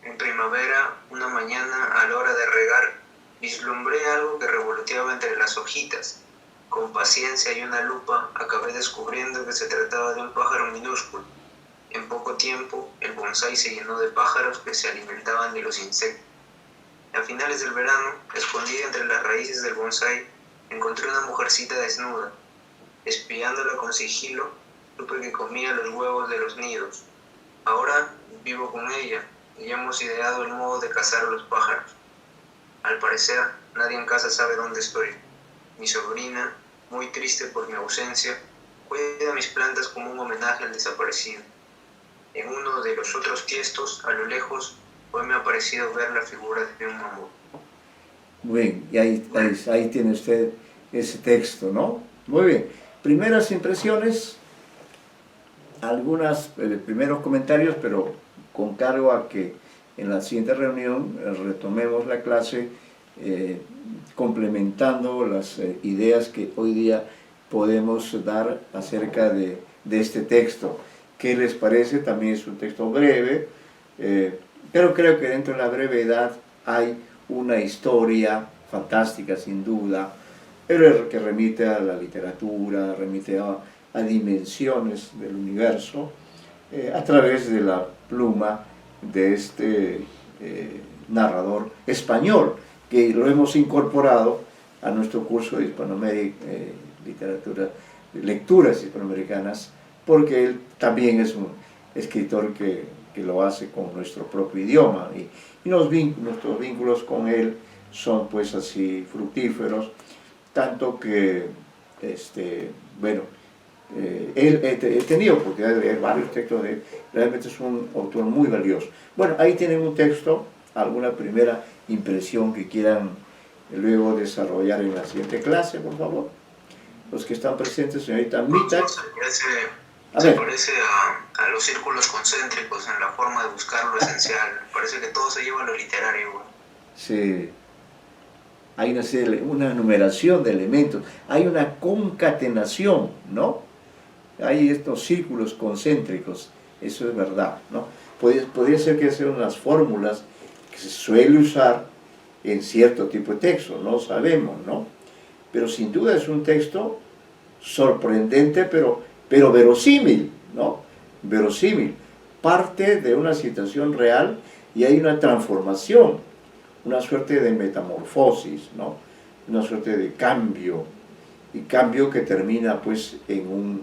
En primavera, una mañana, a la hora de regar, vislumbré algo que revoloteaba entre las hojitas. Con paciencia y una lupa, acabé descubriendo que se trataba de un pájaro minúsculo. En poco tiempo, el bonsái se llenó de pájaros que se alimentaban de los insectos. A finales del verano, escondida entre las raíces del bonsái, encontré una mujercita desnuda. Espiándola con sigilo, supe que comía los huevos de los nidos. Ahora vivo con ella y hemos ideado el modo de cazar a los pájaros. Al parecer, nadie en casa sabe dónde estoy. Mi sobrina, muy triste por mi ausencia, cuida mis plantas como un homenaje al desaparecido. En uno de los otros tiestos, a lo lejos, hoy me ha parecido ver la figura de un mamut. Muy bien, y ahí tiene usted ese texto, ¿no? Muy bien. Primeras impresiones, algunos primeros comentarios, pero con cargo a que en la siguiente reunión retomemos la clase complementando las ideas que hoy día podemos dar acerca de este texto. ¿Qué les parece? También es un texto breve, pero creo que dentro de la brevedad hay una historia fantástica sin duda, pero que remite a la literatura, remite a dimensiones del universo, a través de la pluma de este narrador español, que lo hemos incorporado a nuestro curso de lecturas hispanoamericanas, porque él también es un escritor que lo hace con nuestro propio idioma, y nuestros vínculos con él son pues así fructíferos, tanto que, bueno, he tenido oportunidad de leer varios textos de él, realmente es un autor muy valioso. Bueno, ahí tienen un texto, alguna primera impresión que quieran luego desarrollar en la siguiente clase, por favor. Los que están presentes, señorita Mitak. Se parece a los círculos concéntricos en la forma de buscar lo esencial. Parece que todo se lleva a lo literario. Sí. Hay una numeración de elementos, hay una concatenación, ¿no? Hay estos círculos concéntricos, eso es verdad, ¿no? Podría ser que sean unas fórmulas que se suele usar en cierto tipo de texto, no sabemos, ¿no? Pero sin duda es un texto sorprendente, pero verosímil, ¿no? Verosímil. Parte de una situación real y hay una transformación, una suerte de metamorfosis, ¿no? Una suerte de cambio, y cambio que termina pues en un...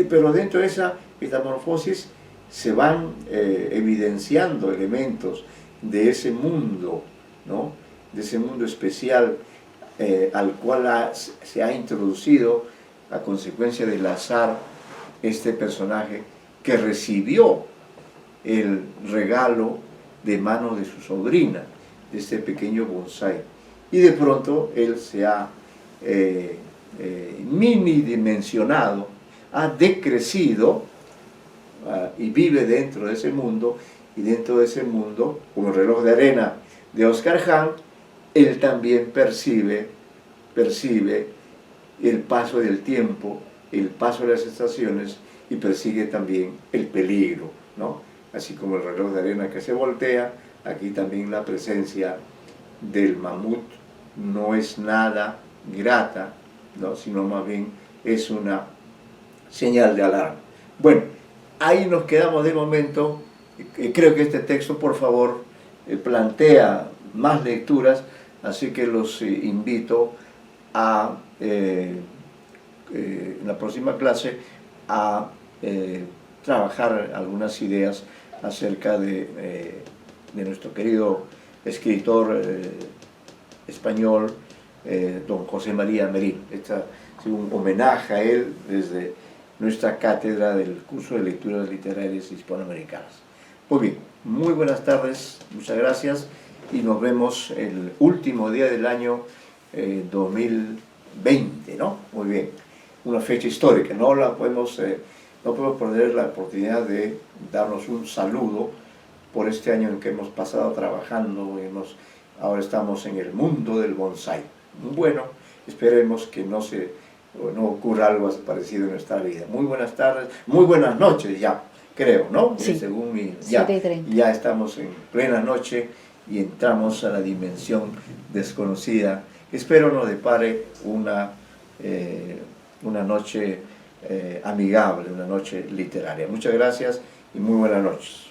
pero dentro de esa metamorfosis se van evidenciando elementos de ese mundo, ¿no? De ese mundo especial al cual se ha introducido a consecuencia del azar este personaje que recibió el regalo de mano de su sobrina, de este pequeño bonsái, y de pronto él se ha minidimensionado, ha decrecido y vive dentro de ese mundo, y dentro de ese mundo, como el reloj de arena de Oscar Hahn, él también percibe el paso del tiempo, el paso de las estaciones, y persigue también el peligro, ¿no? Así como el reloj de arena que se voltea, aquí también la presencia del mamut no es nada grata, ¿no? Sino más bien es una señal de alarma. Bueno, ahí nos quedamos de momento. Creo que este texto, por favor, plantea más lecturas, así que los invito a, en la próxima clase, a trabajar algunas ideas acerca de nuestro querido escritor español, don José María Merino. Este es un homenaje a él desde nuestra cátedra del curso de lecturas literarias hispanoamericanas. Muy bien, muy buenas tardes, muchas gracias, y nos vemos el último día del año 2020, ¿no? Muy bien, una fecha histórica, no podemos perder la oportunidad de darnos un saludo por este año en que hemos pasado trabajando, ahora estamos en el mundo del bonsái. Bueno, esperemos que no ocurra algo parecido en nuestra vida. Muy buenas tardes, muy buenas noches ya, creo, ¿no? Sí, según ya estamos en plena noche y entramos a la dimensión desconocida. Espero nos depare una noche amigable, una noche literaria. Muchas gracias y muy buenas noches.